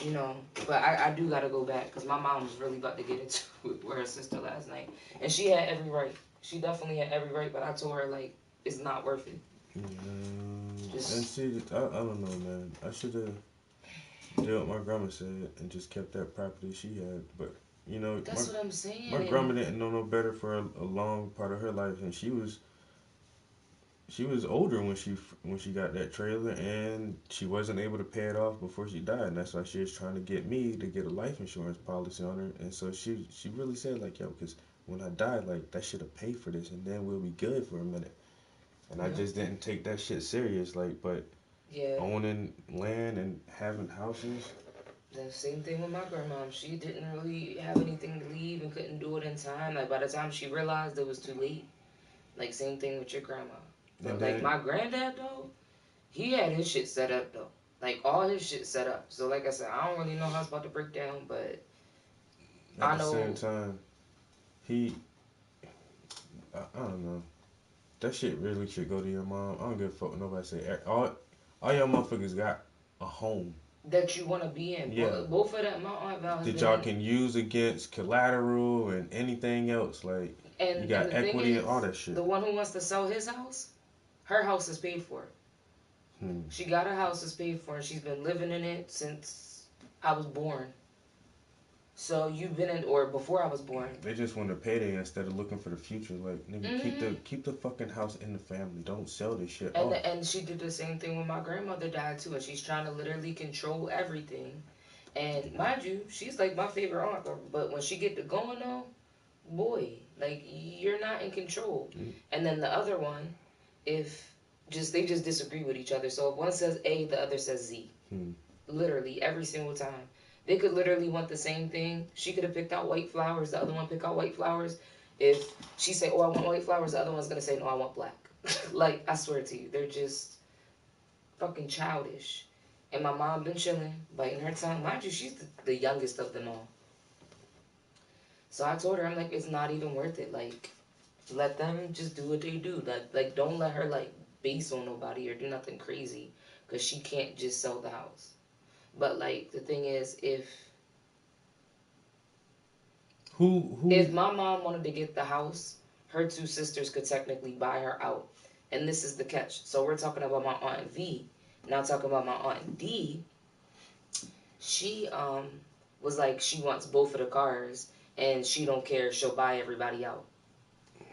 you know. But I do gotta go back, because my mom was really about to get into it with her sister last night, and she had every right. She definitely had every right, but I told her, like, it's not worth it. And see, I don't know, man. I should have did what my grandma said and just kept that property she had, but. You know, that's what I'm saying. My grandma didn't know no better for a long part of her life, and she was older when she got that trailer, and she wasn't able to pay it off before she died, and that's why she was trying to get me to get a life insurance policy on her. And so she really said, like, yo, because when I die, like, that should have paid for this, and then we'll be good for a minute. And I just didn't take that shit serious. Like, but owning land and having houses. The same thing with my grandma. She didn't really have anything to leave and couldn't do it in time. Like, by the time she realized it was too late. Like, same thing with your grandma. But, like, my granddad, though, he had his shit set up, though. Like, all his shit set up. So, like I said, I don't really know how it's about to break down, but at the same time, I don't know. That shit really should go to your mom. I don't give a fuck what nobody say. All y'all motherfuckers got a home that you want to be in. Yeah. Both of them, my Aunt Val has that y'all can use against collateral and anything else. Like, you got equity and all that shit. The one who wants to sell his house, her house is paid for. She got her house is paid for, and she's been living in it since I was born. So you've been in, or before I was born. They just want a payday instead of looking for the future. Like, nigga, keep the fucking house in the family. Don't sell this shit off. And she did the same thing when my grandmother died too, and she's trying to literally control everything. And mind you, she's like my favorite aunt, but when she get to going though, boy, like you're not in control. And then the other one, they just disagree with each other. So if one says A, the other says Z. Literally every single time. They could literally want the same thing. She could have picked out white flowers. The other one pick out white flowers. If she say, "Oh, I want white flowers," the other one's gonna say, "No, I want black." Like, I swear to you, they're just fucking childish. And my mom been chilling, biting her tongue. Mind you, she's the youngest of them all. So I told her, I'm like, it's not even worth it. Like, let them just do what they do. Like, don't let her like base on nobody or do nothing crazy, because she can't just sell the house. But, like, the thing is, if my mom wanted to get the house, her two sisters could technically buy her out. And this is the catch. So we're talking about my Aunt V. Now talking about my Aunt D. She was like, she wants both of the cars, and she don't care. She'll buy everybody out.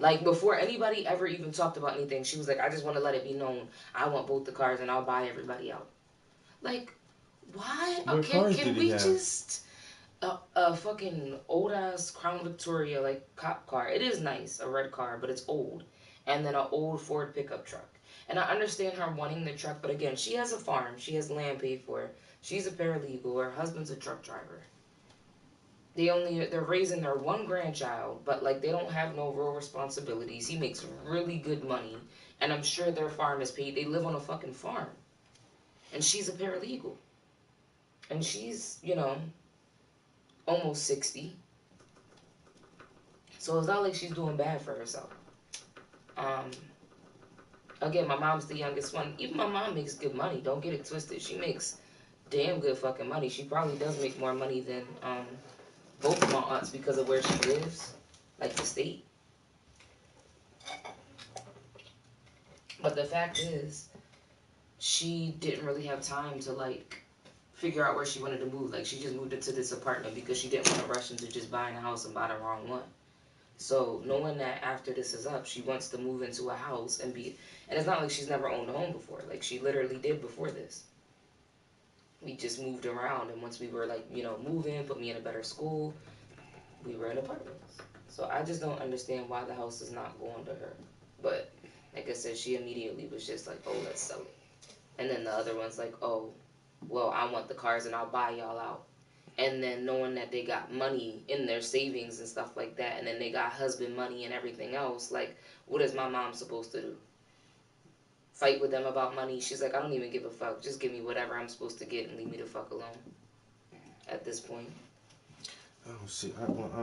Like, before anybody ever even talked about anything, she was like, I just want to let it be known. I want both the cars, and I'll buy everybody out. Like, why? Can we just a fucking old ass Crown Victoria like cop car? It is nice, a red car, but it's old. And then an old Ford pickup truck. And I understand her wanting the truck, but again, she has a farm, she has land paid for. She's a paralegal. Her husband's a truck driver. They're raising their one grandchild, but like they don't have no real responsibilities. He makes really good money, and I'm sure their farm is paid. They live on a fucking farm, and she's a paralegal. And she's, almost 60. So it's not like she's doing bad for herself. Again, my mom's the youngest one. Even my mom makes good money. Don't get it twisted. She makes damn good fucking money. She probably does make more money than both of my aunts because of where she lives. Like the state. But the fact is, she didn't really have time to, like, figure out where she wanted to move. Like, she just moved into this apartment because she didn't want to rush into just buying a house and buy the wrong one. So, knowing that after this is up, she wants to move into a house and it's not like she's never owned a home before. Like, she literally did before this. We just moved around, and once we were, like, moving, put me in a better school, we were in apartments. So, I just don't understand why the house is not going to her. But, like I said, she immediately was just like, oh, let's sell it. And then the other one's like, oh, well, I want the cars and I'll buy y'all out. And then knowing that they got money in their savings and stuff like that, and then they got husband money and everything else, like, what is my mom supposed to do? Fight with them about money? She's like, I don't even give a fuck. Just give me whatever I'm supposed to get and leave me the fuck alone. At this point. I don't see.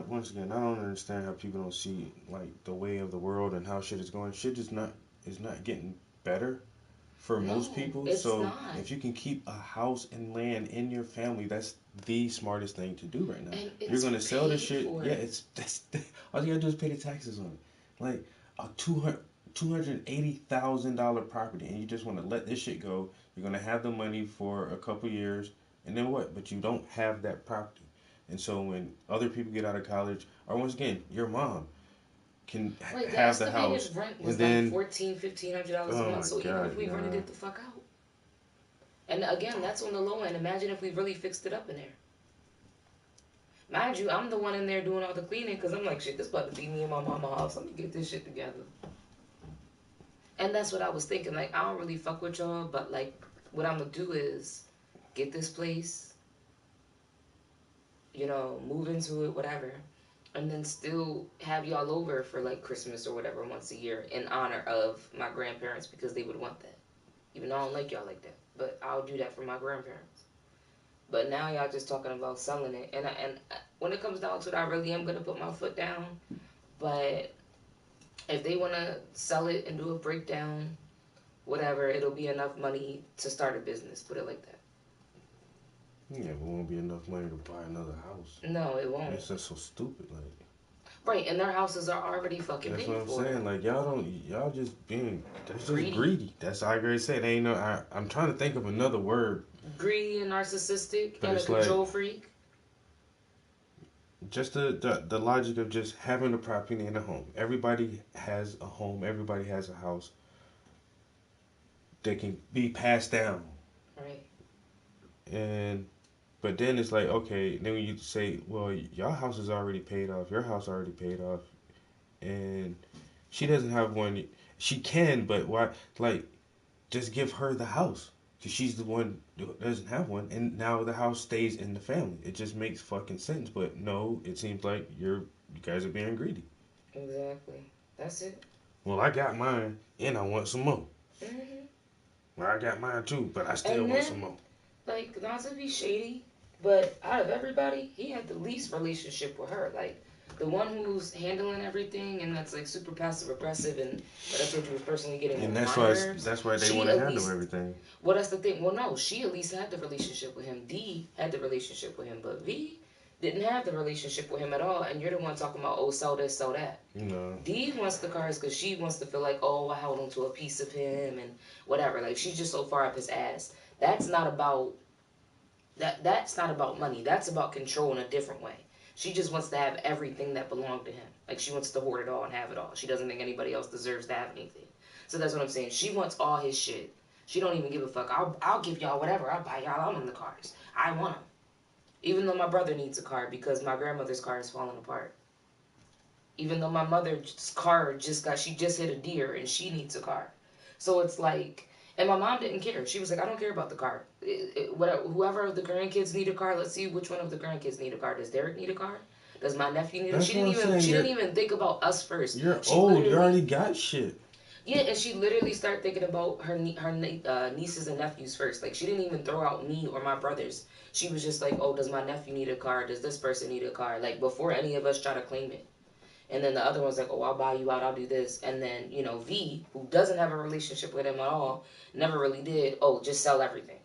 Once again, I don't understand how people don't see, like, the way of the world and how shit is going. Shit is not getting better for most people. So if you can keep a house and land in your family, that's the smartest thing to do right now. You're gonna sell this shit. Yeah, all you gotta do is pay the taxes on it. Like a $280,000 property, and you just want to let this shit go. You're gonna have the money for a couple years, and then what? But you don't have that property. And so when other people get out of college, or once again, your mom can have the house, rent was and then like $1,400-$1,500 a month. So even if we rented it the fuck out, and again, that's on the low end. Imagine if we really fixed it up in there. Mind you, I'm the one in there doing all the cleaning because I'm like, shit, this about to be me and my mama house. Let me get this shit together. And that's what I was thinking. Like, I don't really fuck with y'all, but like, what I'm gonna do is get this place, you know, move into it, whatever, and then still have y'all over for like Christmas or whatever once a year in honor of my grandparents because they would want that. Even though I don't like y'all like that, but I'll do that for my grandparents. But now y'all just talking about selling it, and when it comes down to it, I really am gonna put my foot down. But if they wanna sell it and do a breakdown, whatever, it'll be enough money to start a business. Put it like that. Yeah, but it won't be enough money to buy another house. No, it won't. It's just so stupid, like. Right, and their houses are already fucking paid for. That's what I'm saying. Like, y'all just being, that's just greedy. That's all I gotta say. They ain't no, I'm trying to think of another word. Greedy and narcissistic But and a control freak. Just the logic of just having a property and a home. Everybody has a home. Everybody has a house. They can be passed down. Right. But then it's like, okay, then when you say, well, your house is already paid off. Your house already paid off. And she doesn't have one. She can, but why? Like, just give her the house. Because she's the one who doesn't have one. And now the house stays in the family. It just makes fucking sense. But no, it seems like you guys are being greedy. Exactly. That's it. Well, I got mine, and I want some more. Mm-hmm. Well, I got mine too, but I still want some more. Like, not to be shady, but out of everybody, he had the least relationship with her. Like, the one who's handling everything and that's like super passive aggressive and that I told you was personally getting and on that's my why nerves, that's why they want to handle everything. Well, that's the thing. Well, no, she at least had the relationship with him. D had the relationship with him, but V didn't have the relationship with him at all. And you're the one talking about, oh, sell this, sell that. No. D wants the cars because she wants to feel like, oh, I held on to a piece of him and whatever. Like, she's just so far up his ass. That's not about that's not about money. That's about control in a different way. She just wants to have everything that belonged to him. Like, she wants to hoard it all and have it all. She doesn't think anybody else deserves to have anything. So that's what I'm saying. She wants all his shit. She don't even give a fuck. I'll give y'all whatever. I'll buy y'all. I'm in the cars. I want them. Even though my brother needs a car because my grandmother's car is falling apart. Even though my mother's car she just hit a deer and she needs a car. So it's like, and my mom didn't care. She was like, I don't care about the car. Whoever of the grandkids need a car, let's see which one of the grandkids need a car. Does Derek need a car? Does my nephew need a car? She didn't even think about us first. You're old. You already got shit. Yeah, and she literally started thinking about her nieces and nephews first. Like, she didn't even throw out me or my brothers. She was just like, oh, does my nephew need a car? Does this person need a car? Like, before any of us try to claim it. And then the other one's like, oh, I'll buy you out, I'll do this. And then, you know, V, who doesn't have a relationship with him at all, never really did, oh, just sell everything.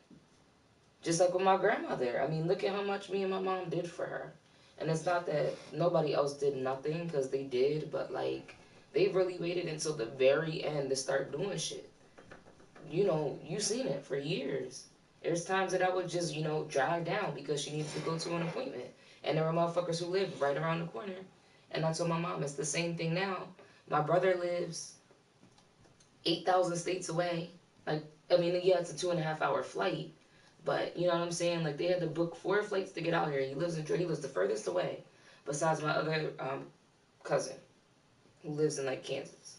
Just like with my grandmother. I mean, look at how much me and my mom did for her. And it's not that nobody else did nothing, because they did, but, like, they really waited until the very end to start doing shit. You know, you've seen it for years. There's times that I would just, you know, drive down because she needed to go to an appointment. And there were motherfuckers who lived right around the corner. And I told my mom, it's the same thing now. My brother lives 8,000 states away. Like, I mean, yeah, it's a 2.5-hour flight. But, you know what I'm saying? Like, they had to book 4 flights to get out here. He lives the furthest away, besides my other cousin, who lives in, like, Kansas.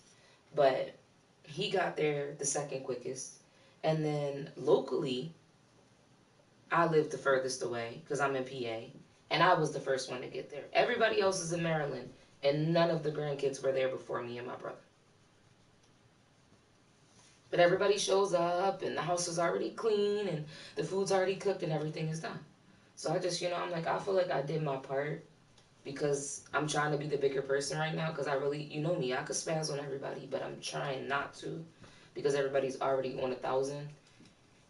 But he got there the second quickest. And then, locally, I lived the furthest away, because I'm in PA. And I was the first one to get there. Everybody else is in Maryland, and none of the grandkids were there before me and my brother. But everybody shows up, and the house is already clean, and the food's already cooked, and everything is done. So I just, you know, I'm like, I feel like I did my part, because I'm trying to be the bigger person right now, because I really, you know me, I could spaz on everybody, but I'm trying not to, because everybody's already on 1,000,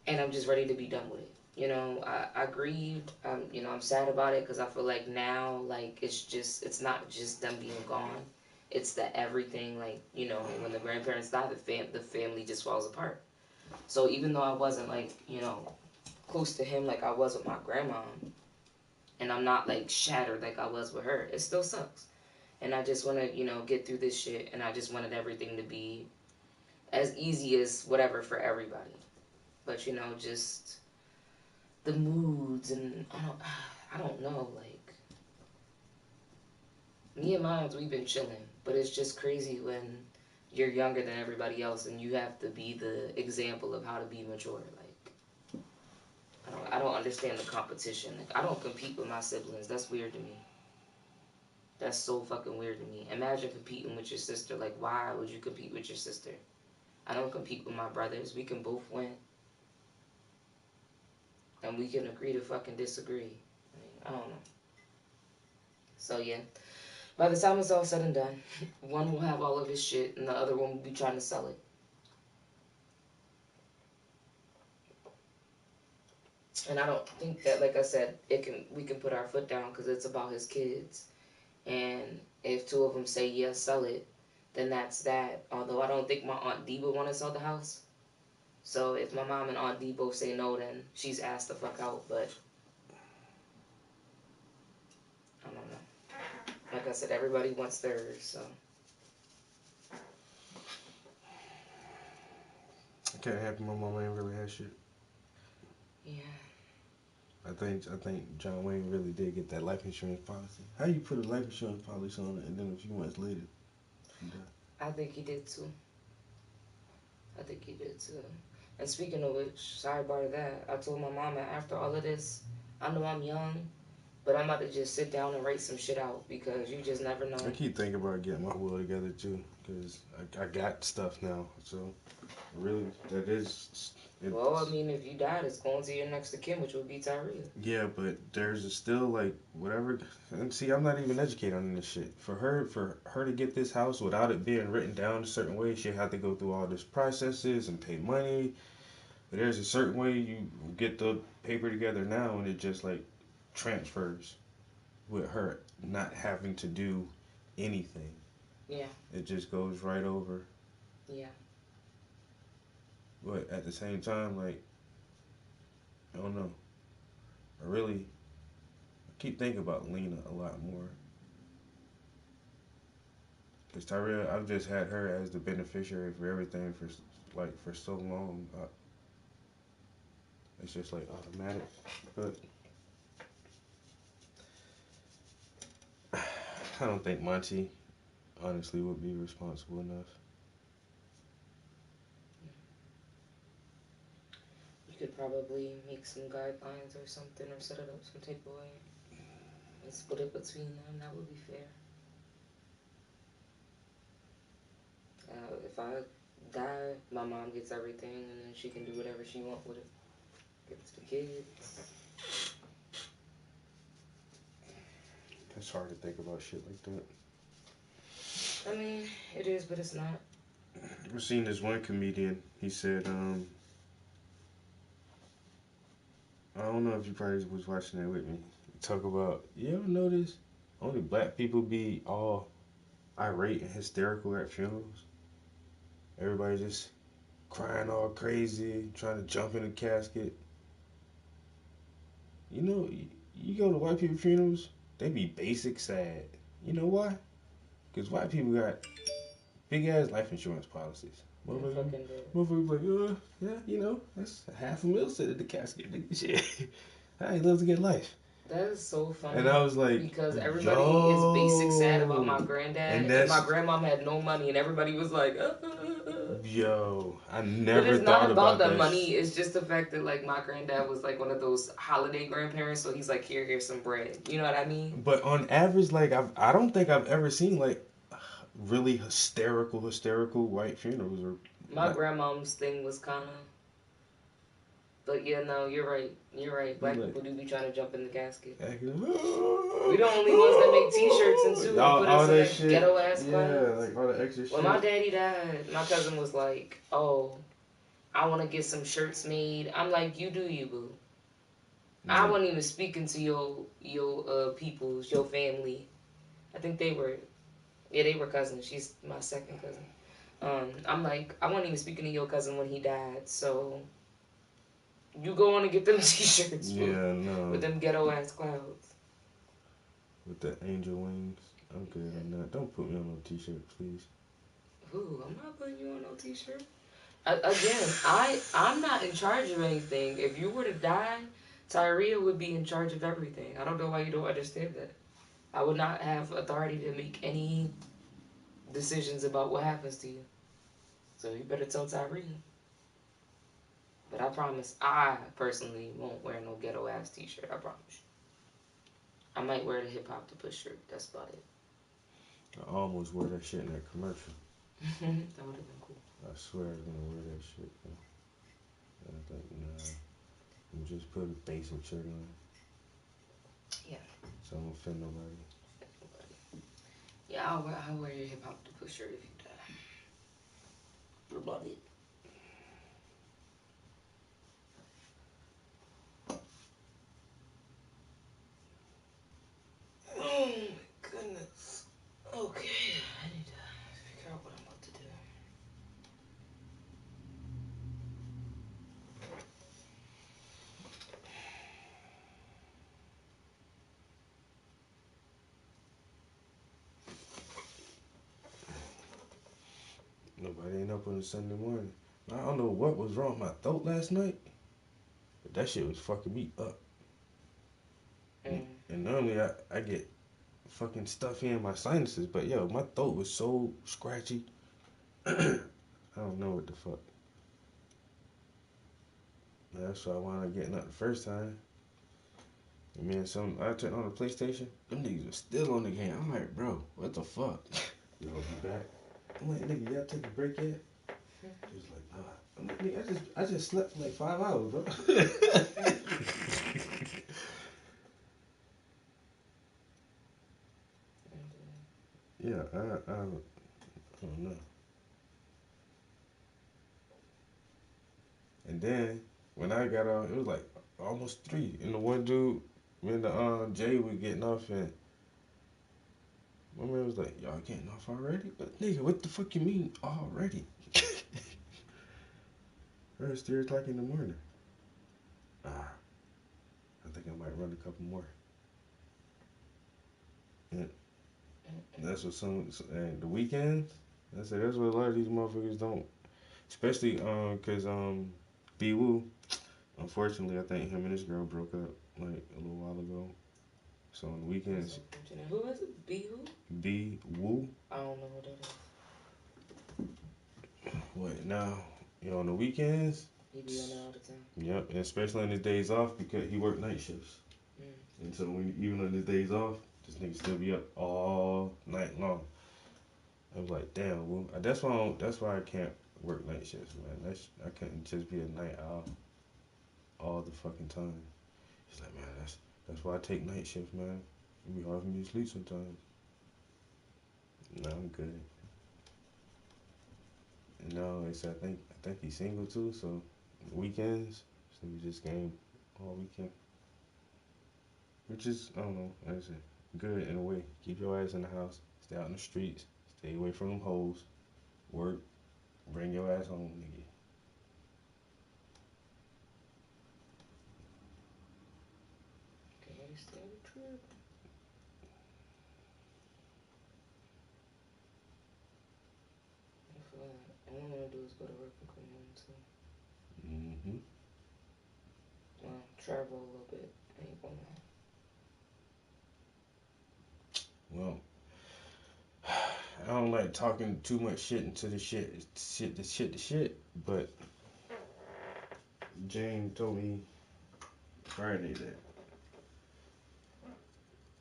and I'm just ready to be done with it. You know, I grieved, you know, I'm sad about it because I feel like now, like, it's not just them being gone. It's that everything, like, you know, when the grandparents die, the family just falls apart. So even though I wasn't, like, you know, close to him like I was with my grandma, and I'm not, like, shattered like I was with her, it still sucks. And I just want to, you know, get through this shit, and I just wanted everything to be as easy as whatever for everybody. But, you know, just the moods, and I don't know, like, me and mine, we've been chilling, but it's just crazy when you're younger than everybody else, and you have to be the example of how to be mature. Like, I don't understand the competition. Like, I don't compete with my siblings. That's weird to me. That's so fucking weird to me. Imagine competing with your sister. Like, why would you compete with your sister? I don't compete with my brothers. We can both win. And we can agree to fucking disagree. I don't know. So, yeah. By the time it's all said and done, one will have all of his shit, and the other one will be trying to sell it. And I don't think that, like I said, we can put our foot down because it's about his kids. And if two of them say, yeah, sell it, then that's that. Although I don't think my Aunt Dee would want to sell the house. So if my mom and Aunt Dee both say no, then she's asked the fuck out. But I don't know. Like I said, everybody wants theirs, so. It can't happen. My mama ain't really had shit. Yeah. I think John Wayne really did get that life insurance policy. How you put a life insurance policy on it and then a few months later, she died? I think he did too. And speaking of which, sidebar to that, I told my mama after all of this, I know I'm young, but I'm about to just sit down and write some shit out because you just never know. I keep thinking about getting my will together too because I got stuff now. So really, that is. Well, I mean, if you died, it's going to your next of kin, which would be Tyria. Yeah, but there's still like whatever. And see, I'm not even educated on this shit. For her to get this house without it being written down a certain way, she had to go through all these processes and pay money. But there's a certain way you get the paper together now, and it just like transfers with her not having to do anything. Yeah. It just goes right over. Yeah. But at the same time, like, I don't know. I keep thinking about Lena a lot more. Because Tyria, I've just had her as the beneficiary for everything for so long. It's just like automatic. But I don't think Monty honestly would be responsible enough. Could probably make some guidelines or something, or set it up some type of way and split it between them. That would be fair. If I die, my mom gets everything, and then she can do whatever she wants with it. Gets the kids. It's hard to think about shit like that. I mean, it is, but it's not. I've seen this one comedian. He said, I don't know if you probably was watching that with me. Talk about, you ever notice only black people be all irate and hysterical at funerals? Everybody just crying all crazy, trying to jump in a casket. You know, you go to white people funerals, they be basic sad. You know why? Because white people got big ass life insurance policies. Motherfuckers like, yeah, you know, that's $500,000 sit at the casket. Shit. I ain't live to get life. That is so funny. And I was like, because everybody is basic sad about my granddad, and my grandmom had no money, and everybody was like, Yo, I never But it's thought not about the that money. It's just the fact that like my granddad was like one of those holiday grandparents, so he's like, here's some bread. You know what I mean? But on average, like I don't think I've ever seen like really hysterical white funerals. Or my grandmom's thing was kind of. But yeah, no, you're right. Black people do be trying to jump in the casket. We the only ones that make T-shirts and suits and put us in that ghetto ass clothes. Yeah, like all the extra shit. When my daddy died, my cousin was like, "Oh, I want to get some shirts made." I'm like, "You do you, boo." I wasn't even speaking to your peoples, your family. I think they were cousins. She's my second cousin. I'm like, I wasn't even speaking to your cousin when he died, so. You go on and get them T-shirts. Yeah, no. With them ghetto ass clouds. With the angel wings. I'm good on that. Don't put me on no T-shirt, please. Ooh, I'm not putting you on no T-shirt. Again, I'm not in charge of anything. If you were to die, Tyria would be in charge of everything. I don't know why you don't understand that. I would not have authority to make any decisions about what happens to you. So you better tell Tyree. But I promise, I personally won't wear no ghetto ass t-shirt. I promise you. I might wear the hip hop to push shirt. That's about it. I almost wore that shit in that commercial. That would have been cool. I swear I was gonna wear that shit. Bro. I think, nah. I'm just put a basic shirt on. Yeah. So I don't offend nobody. Yeah, I'll wear your hip hop to push shirt if you die. What about it? Oh my goodness. Okay, I need to figure out what I'm about to do. Nobody ain't up on a Sunday morning. I don't know what was wrong with my throat last night, but that shit was fucking me up. And normally I get fucking stuff in my sinuses, but yo, my throat was so scratchy. I don't know what the fuck. That's why I wound up getting up the first time. And man, I turned on the PlayStation, them niggas were still on the game. I'm like, bro, what the fuck? Y'all be back? I'm like, nigga, y'all take a break yet? He was like, nah. I'm like, nigga, I just slept for like 5 hours, bro. Yeah, I don't know. And then when I got off, it was like almost 3. And the one dude, when the Jay was getting off, and my man was like, y'all getting off already? But nigga, what the fuck you mean already? It's 3 o'clock in the morning. I think I might run a couple more. And that's what and the weekends, that's what a lot of these motherfuckers don't. Especially cause B Woo, unfortunately, I think him and his girl broke up like a little while ago. So on the weekends. Who is it? B who? B Woo. I don't know who that is. What now? You know, on the weekends. He be on there all the time. Yep, and especially on his days off because he worked night shifts. And so even on his days off, this nigga still be up all night long. I was like, damn, Woo. That's why I can't work night shifts, man. I couldn't just be a night owl all the fucking time. He's like, man, that's why I take night shifts, man. It be hard for me to sleep sometimes. No, I'm good. And now, like I said, I think he's single too, so weekends, so we just game all weekend. Which is, I don't know, like I said, good in a way. Keep your ass in the house, stay out in the streets, stay away from them hoes, work, bring your ass home, nigga. Okay, stay on the trip. I feel like all I want to do is go to work and come home too. Mm-hmm. Well, travel a little bit. I ain't gonna lie. Well, I don't like talking too much shit into the shit, but Jane told me Friday that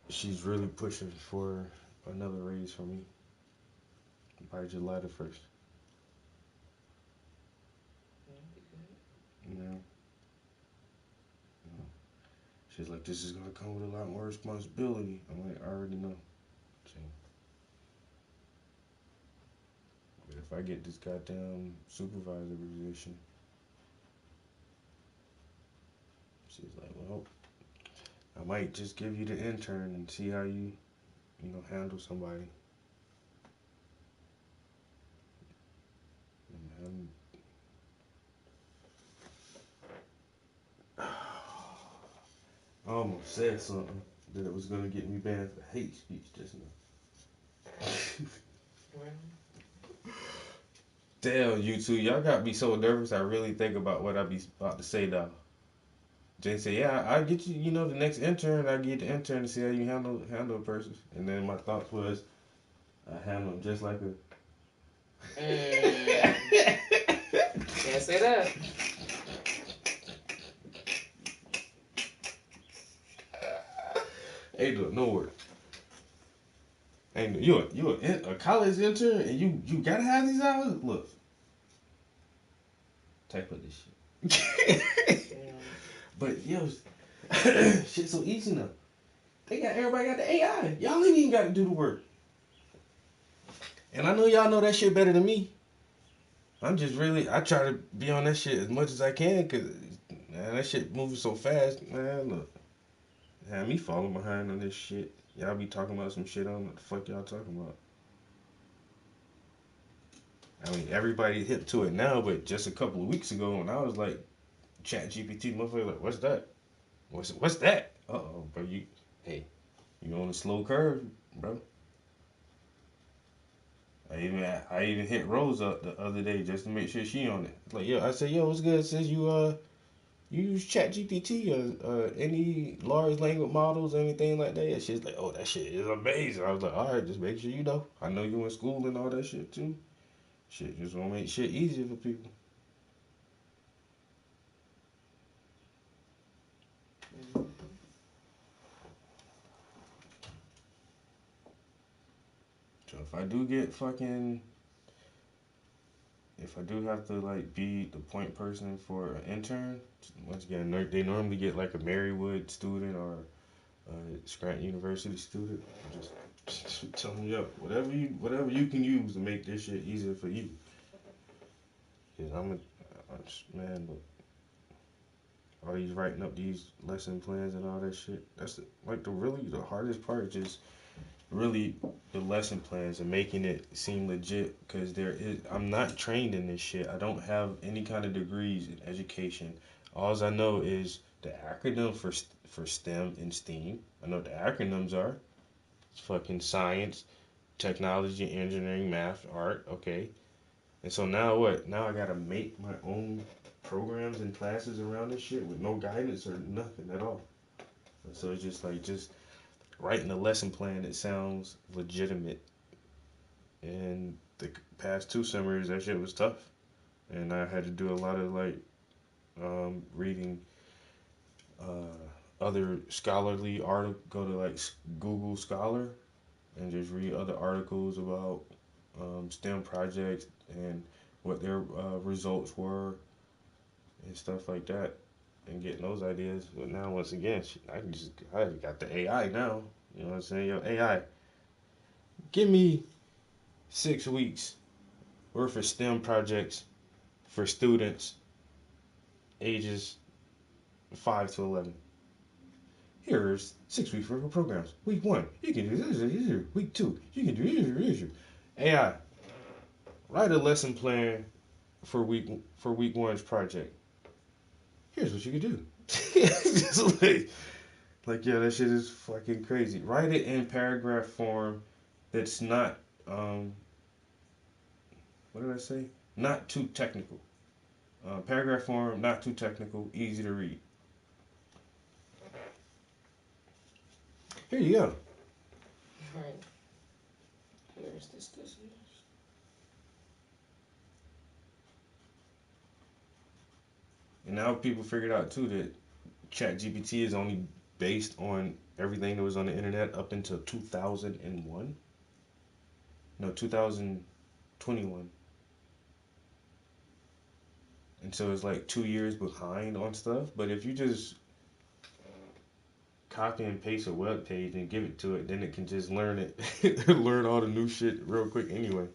she's really pushing for another raise for me by July the 1st. You know? She's like, this is gonna come with a lot more responsibility. I'm like, I already know. But if I get this goddamn supervisor position, she's like, well, I might just give you the intern and see how you handle somebody. And I almost said something that it was gonna get me banned for hate speech just now. Damn, you two, y'all got me so nervous. I really think about what I be about to say now. Jay said, "Yeah, I get you. The next intern. I get the intern to see how you handle a person." And then my thought was, I handle him just like a Can't say that. Ain't doing no work. Ain't you a college intern and you gotta have these hours? Look, type of this shit. But yo, shit's so easy now. Everybody got the AI. Y'all ain't even got to do the work. And I know y'all know that shit better than me. I try to be on that shit as much as I can, because, man, that shit moving so fast. Man, look. Had me falling behind on this shit. Y'all be talking about some shit I don't know what the fuck y'all talking about. I mean, everybody hip to it now, but just a couple of weeks ago when I was like, ChatGPT, motherfucker, like, what's that? What's that? Uh-oh, bro, you on a slow curve, bro. I even hit Rose up the other day just to make sure she on it. Like, I said, what's good? Since you use ChatGPT or any large language models or anything like that? And she's like, oh, that shit is amazing. I was like, all right, just make sure you know. I know you in school and all that shit too. Shit, just want to make shit easier for people. So if I do have to like be the point person for an intern, once again, they normally get like a Marywood student or a Scranton University student. Just tell me up, whatever you can use to make this shit easier for you. Cause man, look, all these writing up these lesson plans and all that shit. That's like the hardest part. Just really the lesson plans and making it seem legit, because I'm not trained in this shit. I don't have any kind of degrees in education. All I know is the acronym for STEM and STEAM. I know what the acronyms are. It's fucking science, technology, engineering, math, art, okay. And so now what? Now I gotta make my own programs and classes around this shit with no guidance or nothing at all. And so it's just writing a lesson plan that sounds legitimate. And the past 2 summers, that shit was tough. And I had to do a lot of reading other scholarly articles, go to Google Scholar and just read other articles about STEM projects and what their results were and stuff like that, and getting those ideas. But now, once again, I got the AI now. You know what I'm saying? Yo, AI, give me 6 weeks worth of STEM projects for students ages 5 to 11. Here's 6 weeks worth of programs. Week 1, you can do this. Week 2, you can do this. AI, write a lesson plan for week 1's project. Here's what you can do. Just yeah, that shit is fucking crazy. Write it in paragraph form that's not what did I say? Not too technical. Paragraph form, not too technical, easy to read. Here you go. Alright. Where's this? And now people figured out too that ChatGPT is only based on everything that was on the internet up until 2001. No, 2021. And so it's 2 years behind on stuff. But if you just copy and paste a web page and give it to it, then it can just learn it, learn all the new shit real quick anyway.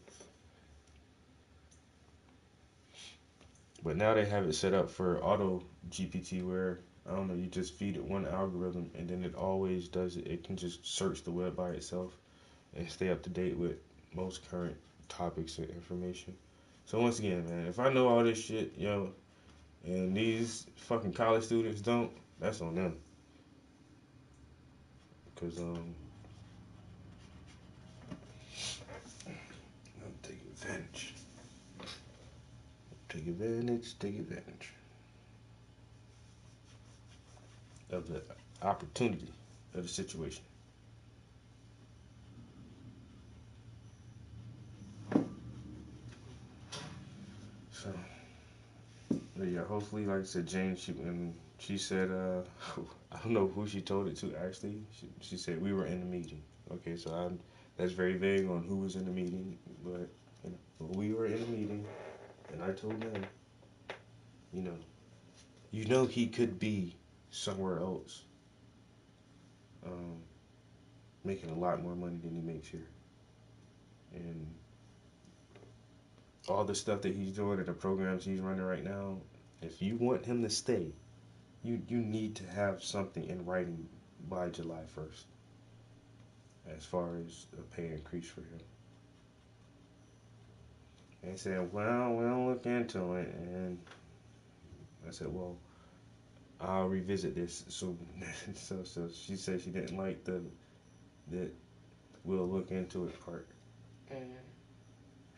But now they have it set up for auto GPT where, I don't know, you just feed it one algorithm and then it always does it. It can just search the web by itself and stay up to date with most current topics and information. So once again, man, if I know all this shit, and these fucking college students don't, that's on them. Cause I'll take advantage. Take advantage of the opportunity of the situation. So, but yeah, hopefully, like I said, Jane, she said, I don't know who she told it to actually. She said we were in the meeting. Okay, so that's very vague on who was in the meeting, but we were in a meeting, and I told them, you know he could be somewhere else, making a lot more money than he makes here, and all the stuff that he's doing and the programs he's running right now. If you want him to stay, you need to have something in writing by July 1st as far as a pay increase for him. They said, well, we'll look into it, and I said, well, I'll revisit this soon. so she said she didn't like the we'll look into it part.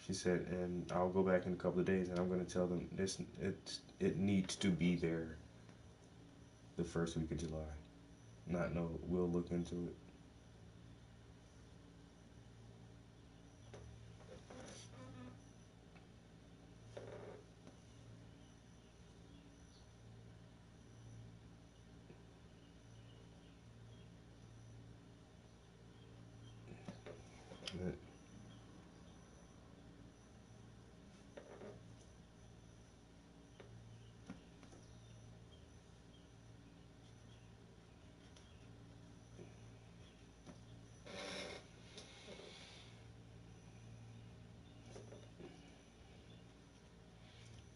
She said, and I'll go back in a couple of days, and I'm going to tell them it needs to be there the first week of July. Not no, we'll look into it.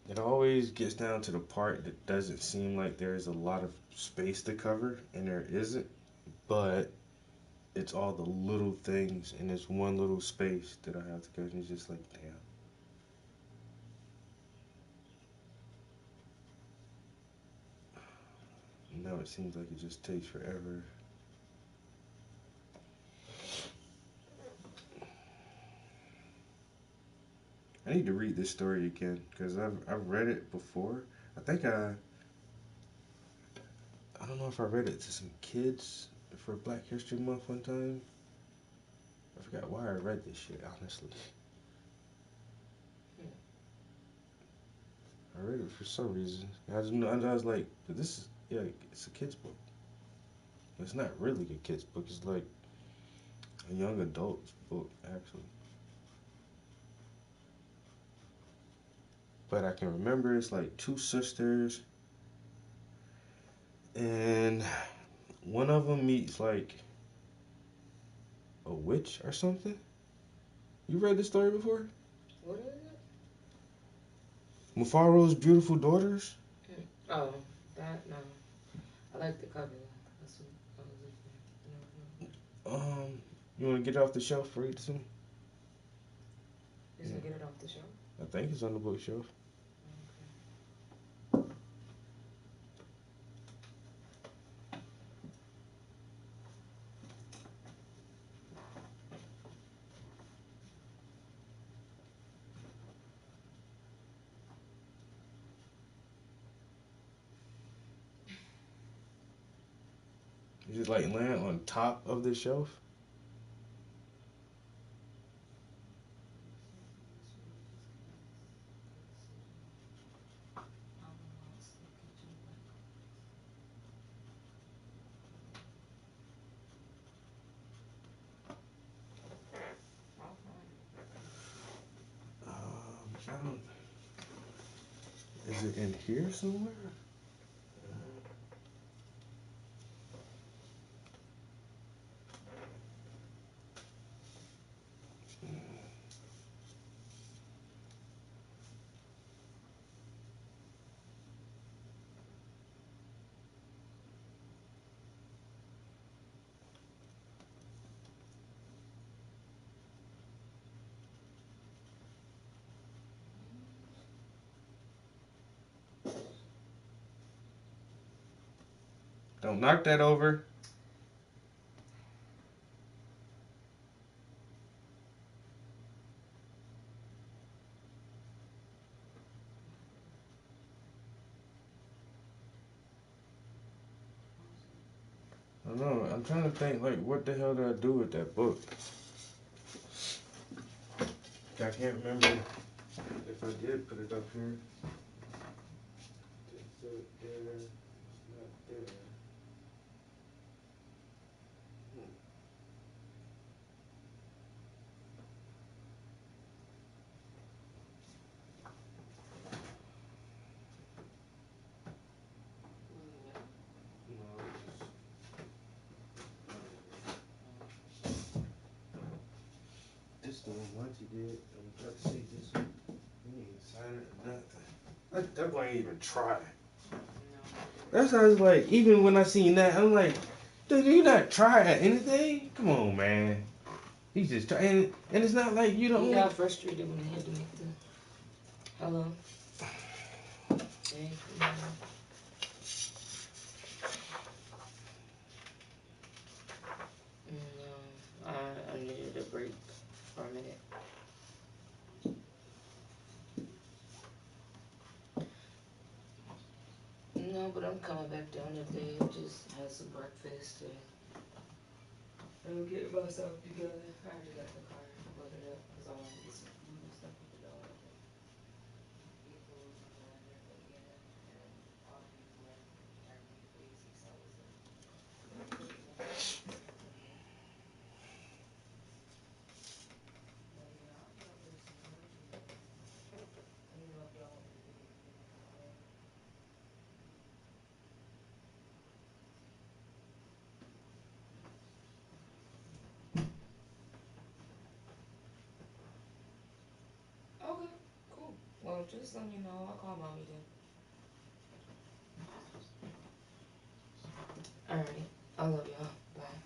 It always gets down to the part that doesn't seem like there's a lot of space to cover, and there isn't, but it's all the little things in this one little space that I have to cover, and it's just like, damn. Now it seems like it just takes forever. I need to read this story again because I've read it before. I think I don't know if I read it to some kids for Black History Month one time. I forgot why I read this shit, honestly. I read it for some reason. I was like, this is, yeah, it's a kid's book. It's not really a kid's book. It's like a young adult's book, actually. But I can remember it's like two sisters, and one of them meets like a witch or something. You read this story before? What is it? Mufaro's Beautiful Daughters? Oh, that, no. I like the cover. That's what I was looking at. You want to get it off the shelf? Read it to me. You said get it off the shelf? I think it's on the bookshelf. Is it like laying on top of the shelf? Is it in here somewhere? Don't knock that over. I don't know. I'm trying to think, like, what the hell did I do with that book? I can't remember. If I did put it up here, is it there? It's not there. No, this the one Monty did. I'm about to see this one. He ain't even sign it or nothing. That boy ain't even try. That's how it's like, even when I seen that, I'm like, dude, you not try at anything? Come on, man. He's just trying, and it's not like you don't. He got frustrated when he had to make the. Hello. Hey, I needed a break for a minute. No, but I'm coming back down today. I just had some breakfast and get myself together. I already got the car loaded up because I wanted to get some food and stuff with the dog. Get clothes and blender, but yeah, and all the people are me for 6 hours. Okay, cool. Well, just let me know. I'll call mommy then. Alrighty. I love y'all. Bye.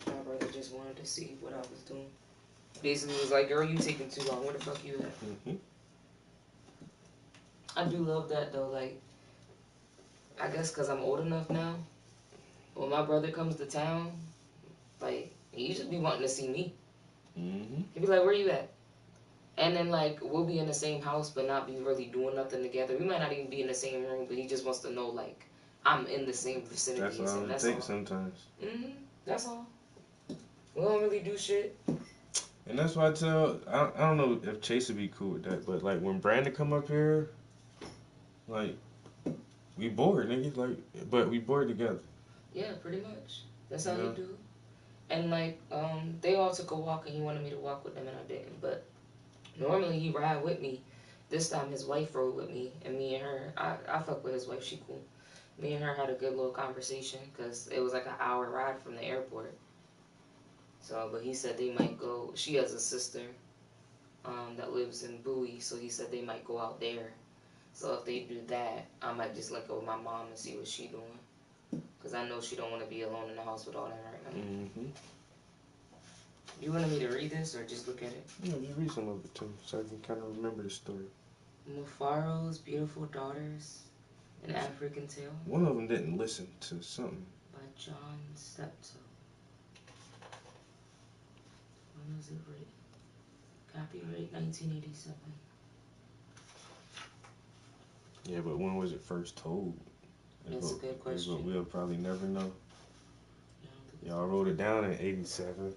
My brother just wanted to see what I was doing. Basically was like, girl, you taking too long. Where the fuck you at? Mm-hmm. I do love that though. Like, I guess because I'm old enough now, when my brother comes to town, like, he should be wanting to see me. Mm-hmm. He'd be like, where you at? And then, like, we'll be in the same house but not be really doing nothing together. We might not even be in the same room, but he just wants to know, like, I'm in the same vicinity. That's all it takes sometimes. Mm-hmm. That's all. We don't really do shit. And that's why I tell, I don't know if Chase would be cool with that, but, like, when Brandon come up here, like, we bored, nigga. Like, but we bored together. Yeah, pretty much. That's how he do. And, like, they all took a walk and he wanted me to walk with them and I didn't. But normally he ride with me. This time his wife rode with me and me and her, I fuck with his wife, she cool. Me and her had a good little conversation because it was like an hour ride from the airport. So, but he said they might go, she has a sister that lives in Bowie, so he said they might go out there. So if they do that, I might just go with my mom and see what she doing. Because I know she don't want to be alone in the house with all them right now. Mm-hmm. You wanted me to read this or just look at it? Yeah, just read some of it too, so I can kind of remember the story. Mufaro's Beautiful Daughters, an African Tale. One of them didn't listen to something. By John Steptoe. When was it written? Copyright 1987. Yeah, but when was it first told? That's a good question. But we'll probably never know. Y'all wrote it down in 87.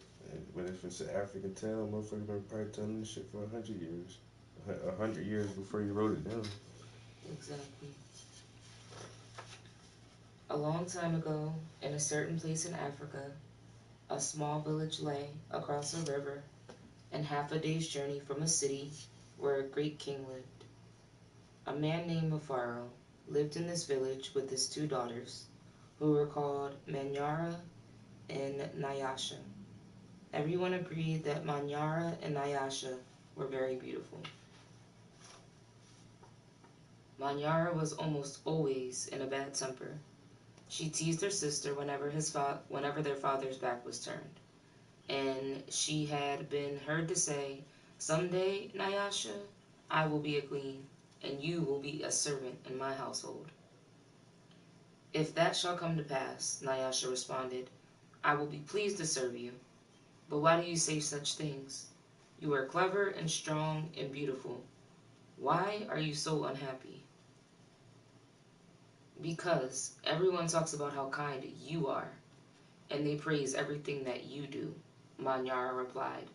But if it's an African tale, motherfucker been probably telling this shit for 100 years. 100 years before you wrote it down. Exactly. A long time ago, in a certain place in Africa, a small village lay across a river and half a day's journey from a city where a great king lived. A man named Mufaro lived in this village with his 2 daughters, who were called Manyara and Nyasha. Everyone agreed that Manyara and Nyasha were very beautiful. Manyara was almost always in a bad temper. She teased her sister whenever their father's back was turned. And she had been heard to say, "Someday, Nyasha, I will be a queen, and you will be a servant in my household." "If that shall come to pass," Nyasha responded, "I will be pleased to serve you. But why do you say such things? You are clever and strong and beautiful. Why are you so unhappy?" "Because everyone talks about how kind you are, and they praise everything that you do," Manyara replied.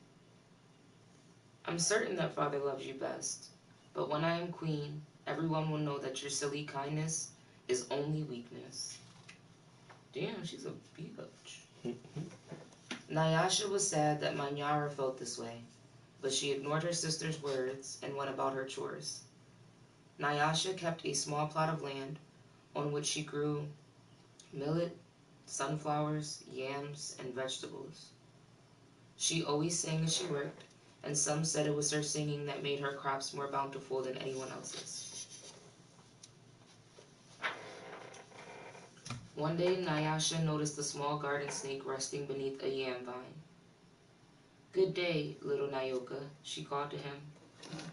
I'm certain that father loves you best, but when I am queen, everyone will know that your silly kindness is only weakness. Damn, she's a bitch. Nyasha was sad that Manyara felt this way, but she ignored her sister's words and went about her chores. Nyasha kept a small plot of land on which she grew millet, sunflowers, yams, and vegetables. She always sang as she worked, and some said it was her singing that made her crops more bountiful than anyone else's. One day, Nyasha noticed a small garden snake resting beneath a yam vine. "Good day, little Nyoka," she called to him.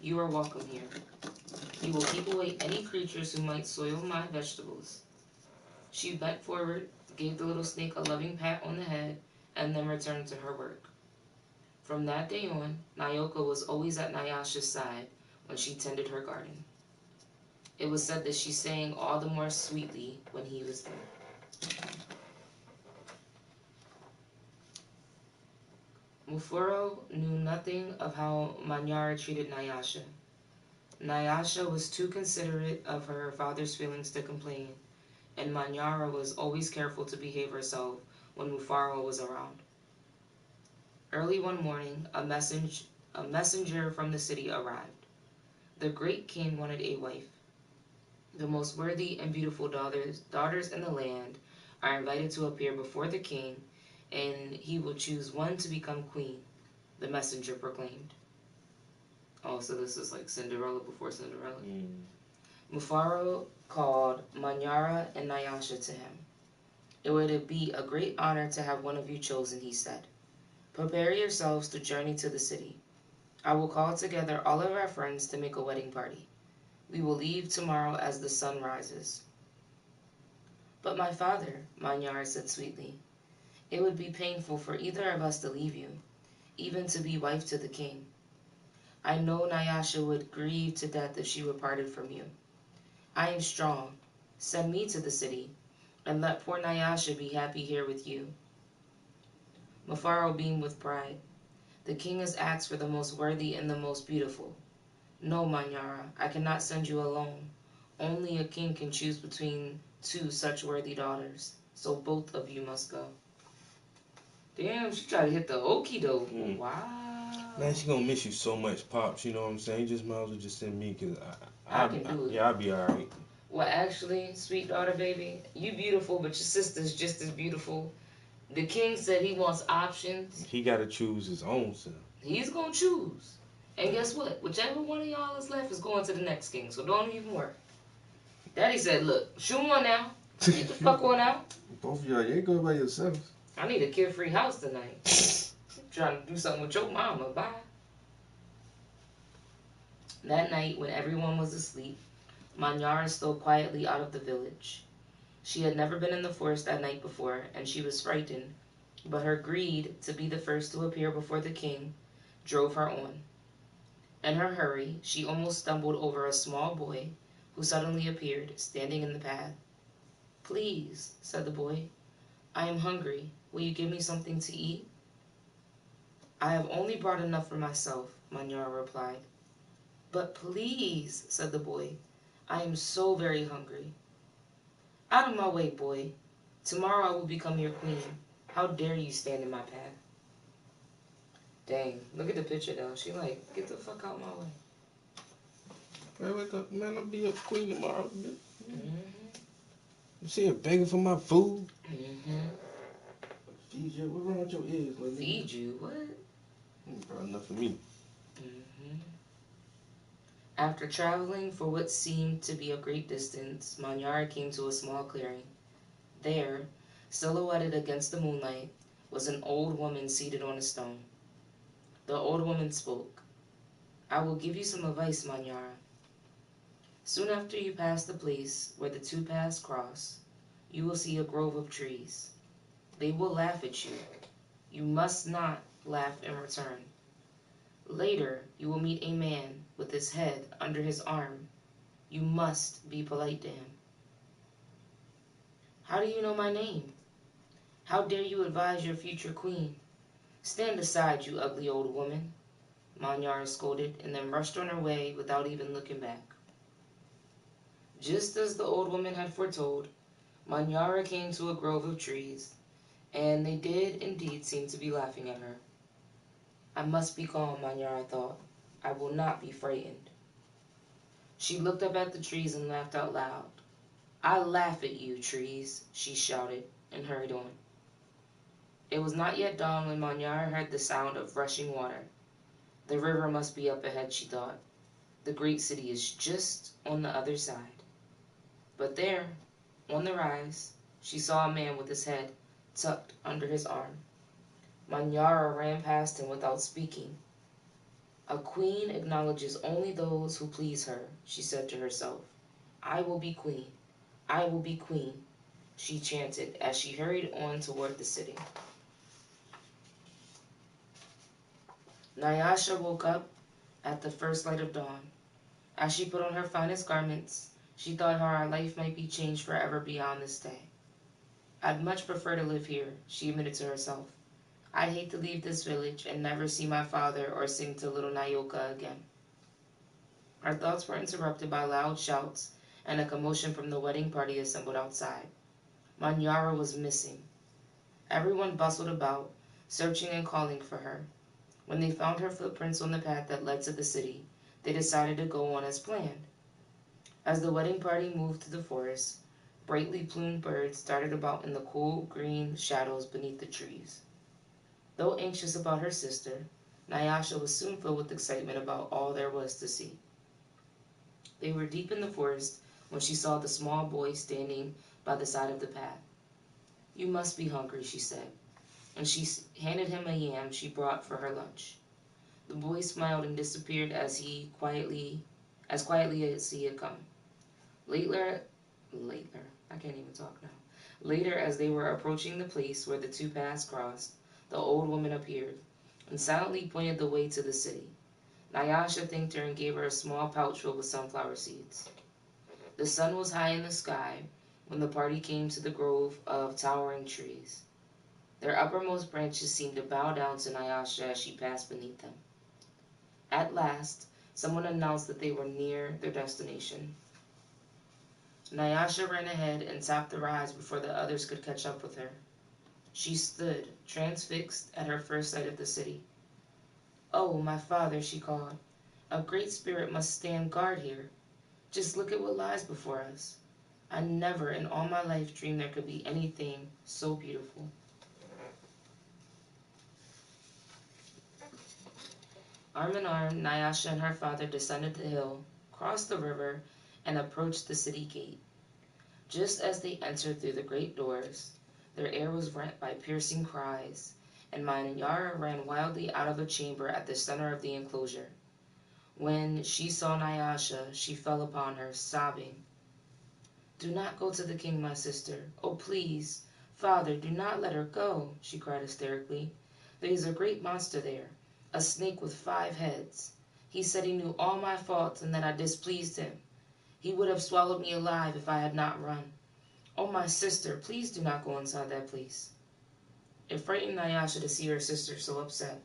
"You are welcome here. You will keep away any creatures who might soil my vegetables." She bent forward, gave the little snake a loving pat on the head, and then returned to her work. From that day on, Nyoka was always at Nyasha's side when she tended her garden. It was said that she sang all the more sweetly when he was there. Mufuro knew nothing of how Manyara treated Nyasha. Nyasha was too considerate of her father's feelings to complain, and Manyara was always careful to behave herself when Mufaro was around. Early one morning, a messenger from the city arrived. The great king wanted a wife. The most worthy and beautiful daughters in the land are invited to appear before the king, and he will choose one to become queen, the messenger proclaimed. Oh, so this is like Cinderella before Cinderella. Mufaro called Manyara and Nyasha to him. "It would be a great honor to have one of you chosen," he said. "Prepare yourselves to journey to the city. I will call together all of our friends to make a wedding party. We will leave tomorrow as the sun rises." "But my father," Manyara said sweetly, "it would be painful for either of us to leave you, even to be wife to the king. I know Nyasha would grieve to death if she were parted from you. I am strong. Send me to the city, and let poor Nyasha be happy here with you." Mufaro beamed with pride. "The king has asked for the most worthy and the most beautiful. No, Manyara, I cannot send you alone. Only a king can choose between two such worthy daughters, so both of you must go." Damn, she tried to hit the okie doke. Wow. Man, she gonna miss you so much, Pops. You know what I'm saying? You just might as well just send me, because I can do it. Yeah, I'll be alright. Well, actually, sweet daughter, baby, you beautiful, but your sister's just as beautiful. The king said he wants options. He gotta choose his own self. He's gonna choose. And guess what? Whichever one of y'all is left is going to the next king, so don't even worry. Daddy said, "Look, shoot one now. Get the fuck one out." Both of y'all, you ain't going by yourself. I need a kid-free house tonight. I'm trying to do something with your mama. Bye. That night, when everyone was asleep, Manyara stole quietly out of the village. She had never been in the forest that night before, and she was frightened, but her greed to be the first to appear before the king drove her on. In her hurry, she almost stumbled over a small boy who suddenly appeared, standing in the path. "Please," said the boy, "I am hungry. Will you give me something to eat?" "I have only brought enough for myself," Manyara replied. "But please," said the boy, "I am so very hungry." "Out of my way, boy. Tomorrow I will become your queen. How dare you stand in my path?" Dang, look at the picture though. She like, get the fuck out my way. Man, wake up, man, I'll be a queen tomorrow. You see her begging for my food? Feed you? What's wrong with your ears, lady? Feed you? What? Ain't brought enough for me. After traveling for what seemed to be a great distance, Manyara came to a small clearing. There, silhouetted against the moonlight, was an old woman seated on a stone. The old woman spoke. "I will give you some advice, Manyara. Soon after you pass the place where the two paths cross, you will see a grove of trees. They will laugh at you. You must not laugh in return. Later, you will meet a man with his head under his arm. You must be polite to him." "How do you know my name? How dare you advise your future queen? Stand aside, you ugly old woman." Manyara scolded, and then rushed on her way without even looking back. Just as the old woman had foretold, Manyara came to a grove of trees, and they did indeed seem to be laughing at her. I must be calm, Manyara thought. I will not be frightened. She looked up at the trees and laughed out loud. I laugh at you, trees, she shouted, and hurried on. It was not yet dawn when Manyara heard the sound of rushing water. The river must be up ahead, she thought. The great city is just on the other side. But there, on the rise, she saw a man with his head tucked under his arm. Manyara ran past him without speaking. A queen acknowledges only those who please her, she said to herself. I will be queen. I will be queen, she chanted as she hurried on toward the city. Nyasha woke up at the first light of dawn. As she put on her finest garments, she thought how her life might be changed forever beyond this day. I'd much prefer to live here, she admitted to herself. I'd hate to leave this village and never see my father or sing to little Nyoka again. Her thoughts were interrupted by loud shouts and a commotion from the wedding party assembled outside. Manyara was missing. Everyone bustled about, searching and calling for her. When they found her footprints on the path that led to the city, they decided to go on as planned. As the wedding party moved through the forest, brightly plumed birds darted about in the cool green shadows beneath the trees. Though anxious about her sister, Nyasha was soon filled with excitement about all there was to see. They were deep in the forest when she saw the small boy standing by the side of the path. You must be hungry, she said, and she handed him a yam she brought for her lunch. The boy smiled and disappeared as quietly as he had come. Later, I can't even talk now. Later, as they were approaching the place where the two paths crossed, the old woman appeared and silently pointed the way to the city. Nyasha thanked her and gave her a small pouch filled with sunflower seeds. The sun was high in the sky when the party came to the grove of towering trees. Their uppermost branches seemed to bow down to Nyasha as she passed beneath them. At last, someone announced that they were near their destination. Nyasha ran ahead and topped the rise before the others could catch up with her. She stood, transfixed at her first sight of the city. Oh, my father, she called. A great spirit must stand guard here. Just look at what lies before us. I never in all my life dreamed there could be anything so beautiful. Arm in arm, Nyasha and her father descended the hill, crossed the river, and approached the city gate. Just as they entered through the great doors, their air was rent by piercing cries, and Manyara ran wildly out of a chamber at the center of the enclosure. When she saw Nyasha, she fell upon her, sobbing. Do not go to the king, my sister. Oh, please, father, do not let her go, she cried hysterically. There is a great monster there, a snake with 5 heads. He said he knew all my faults and that I displeased him. He would have swallowed me alive if I had not run. Oh, my sister, please do not go inside that place. It frightened Nyasha to see her sister so upset.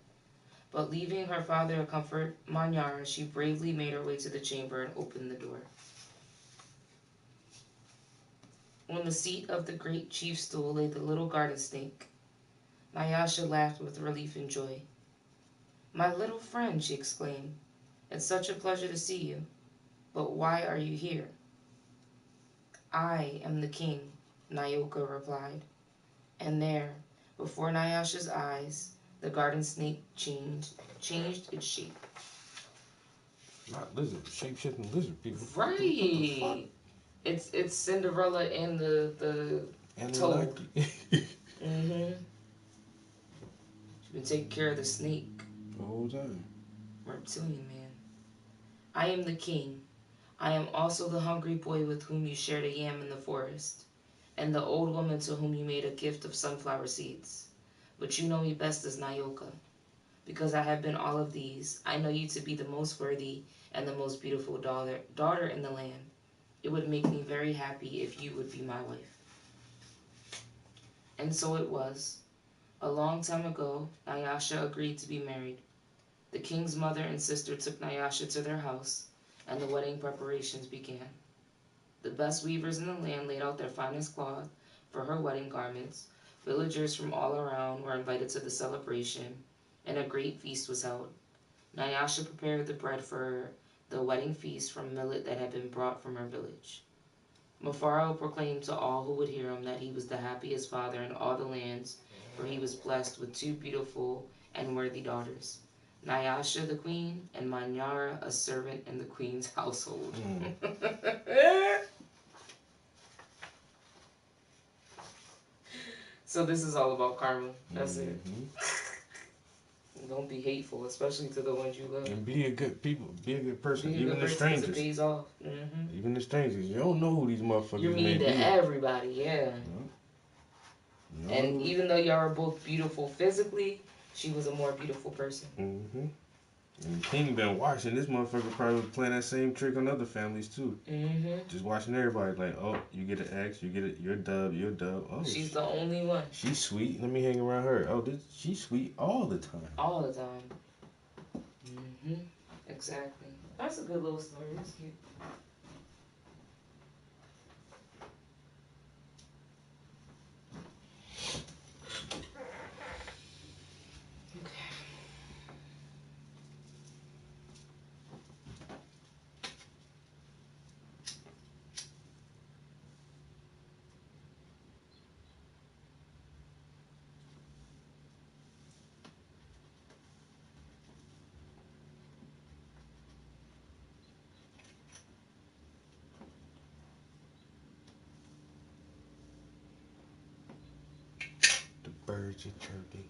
But leaving her father to comfort Manyara, she bravely made her way to the chamber and opened the door. On the seat of the great chief's stool lay the little garden snake. Nyasha laughed with relief and joy. My little friend, she exclaimed. It's such a pleasure to see you. But why are you here? I am the king, Nyoka replied. And there, before Nyasha's eyes, the garden snake changed its shape. Not lizard, shape-shifting lizard people. Right. It's Cinderella and the toad. Mm-hmm. She's been taking care of the snake. The whole time. Reptilian man. I am the king. I am also the hungry boy with whom you shared a yam in the forest, and the old woman to whom you made a gift of sunflower seeds. But you know me best as Nyoka. Because I have been all of these, I know you to be the most worthy and the most beautiful daughter in the land. It would make me very happy if you would be my wife. And so it was. A long time ago, Nyasha agreed to be married. The king's mother and sister took Nyasha to their house, and the wedding preparations began. The best weavers in the land laid out their finest cloth for her wedding garments. Villagers from all around were invited to the celebration, and a great feast was held. Nyasha prepared the bread for the wedding feast from millet that had been brought from her village. Mufaro proclaimed to all who would hear him that he was the happiest father in all the lands, for he was blessed with 2 beautiful and worthy daughters, Nyasha the queen, and Manyara, a servant in the queen's household. So this is all about karma. That's it. Don't be hateful, especially to the ones you love. And be a good person. Even the It strangers. pays off. Even the strangers. You don't know who these motherfuckers You're mean to everybody, yeah. No. And even though y'all are both beautiful physically, she was a more beautiful person. And the king been watching. This motherfucker probably was playing that same trick on other families too. Just watching everybody like, oh, you get an X, you get it, you're a dub, you're a dub. Oh, she's the only one. She's sweet. Let me hang around her. Oh, she's sweet all the time. All the time. Exactly. That's a good little story. It's cute. Birds are chirping.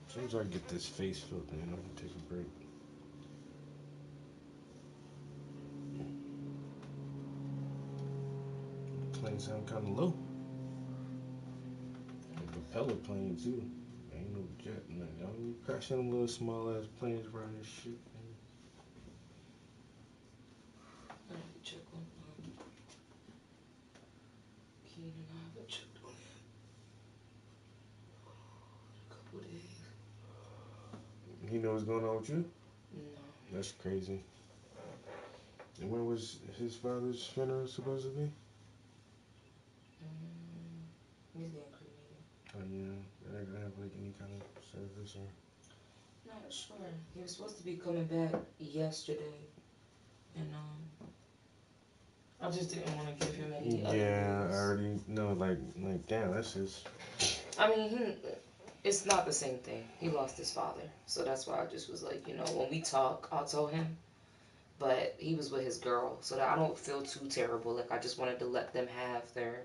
As soon as I get this face filled in, I'm gonna take a break. The plane sound kind of low. The propeller plane too. Ain't no jet, man. Y'all be crashing them little small ass planes around this shit. Check on Keenan. I haven't checked on him in a couple of days. He know what's going on with you? No. That's crazy. And when was his father's funeral supposed to be? He's getting cremated. Oh yeah, they're not gonna have like any kind of service or. Not sure. He was supposed to be coming back yesterday, and I just didn't want to give him any other news. I already know. Like, damn, that's just. I mean, it's not the same thing. He lost his father, so that's why I just was like, when we talk, I'll tell him. But he was with his girl, so that I don't feel too terrible. Like, I just wanted to let them have their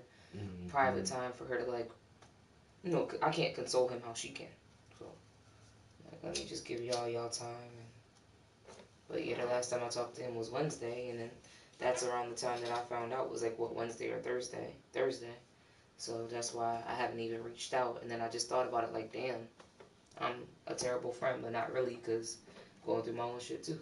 private time for her to, like, I can't console him how she can. So, like, let me just give y'all time. But yeah, the last time I talked to him was Wednesday, and then that's around the time that I found out was like, what, Wednesday or Thursday? Thursday. So that's why I haven't even reached out. And then I just thought about it like, damn, I'm a terrible friend, but not really, because I'm going through my own shit too.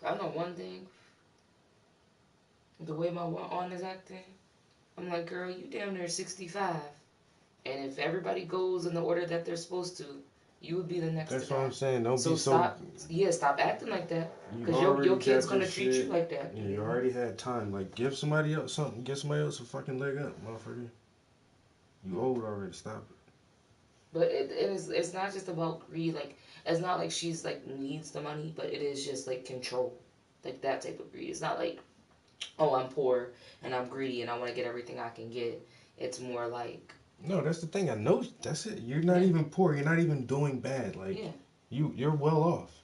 I know one thing. The way my aunt is acting, I'm like, girl, you damn near 65. And if everybody goes in the order that they're supposed to, you would be the next. That's what I'm saying. Don't be so. Stop acting like that. Because your kid's gonna treat you like that. Yeah, you already had time. Like, give somebody else something. Give somebody else a fucking leg up, motherfucker. You old already. Stop it. But it's not just about greed. Like, it's not like she's like needs the money, but it is just like control, like that type of greed. It's not like, oh, I'm poor and I'm greedy and I want to get everything I can get. It's more like. No, that's the thing. I know that's it. You're not even poor. You're not even doing bad. Like you're well off.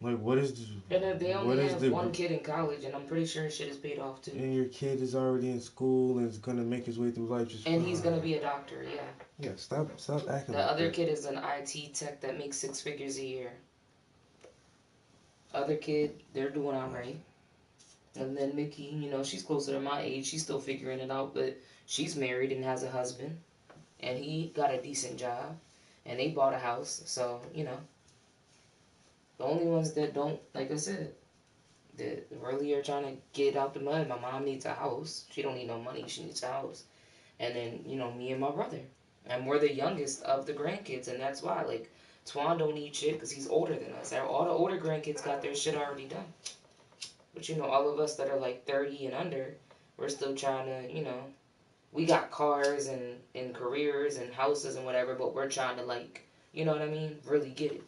Like what is? And they only have one kid in college, and I'm pretty sure shit is paid off too. And your kid is already in school and is gonna make his way through life just. And he's gonna be a doctor. Yeah. Yeah. Stop acting. The other kid is an IT tech that makes 6 figures a year. Other kid, they're doing alright. And then Mickey, she's closer to my age. She's still figuring it out, but she's married and has a husband. And he got a decent job. And they bought a house. So, The only ones that don't, like I said, that really are trying to get out the mud. My mom needs a house. She don't need no money. She needs a house. And then, you know, me and my brother. And we're the youngest of the grandkids, and that's why, like, Twan don't need shit because he's older than us. All the older grandkids got their shit already done. But, you know, all of us that are, like, 30 and under, we're still trying to, you know, we got cars and careers and houses and whatever, but we're trying to, like, you know what I mean, really get it.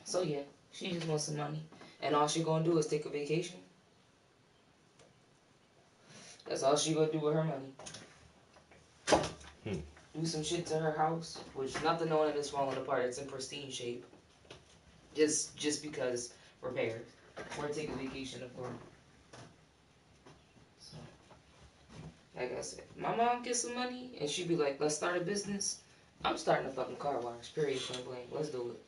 So, yeah, she just wants some money. And all she gonna do is take a vacation. That's all she gonna do with her money. Do some shit to her house, which nothing on it is falling apart. It's in pristine shape. Just because repairs. Or take a vacation, of course. So, like I said, my mom gets some money and she be like, let's start a business. I'm starting a fucking car wash. Period. Point blank. Let's do it.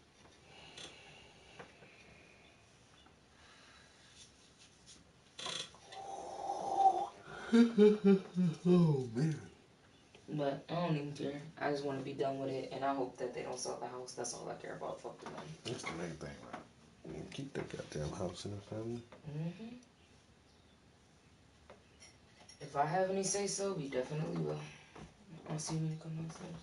Oh, man. But I don't even care. I just want to be done with it, and I hope that they don't sell the house. That's all I care about. Fuck the money. That's the main thing, right? Keep that goddamn house in the family. Mm-hmm. If I have any say so, we definitely will. I'll see you when you come downstairs.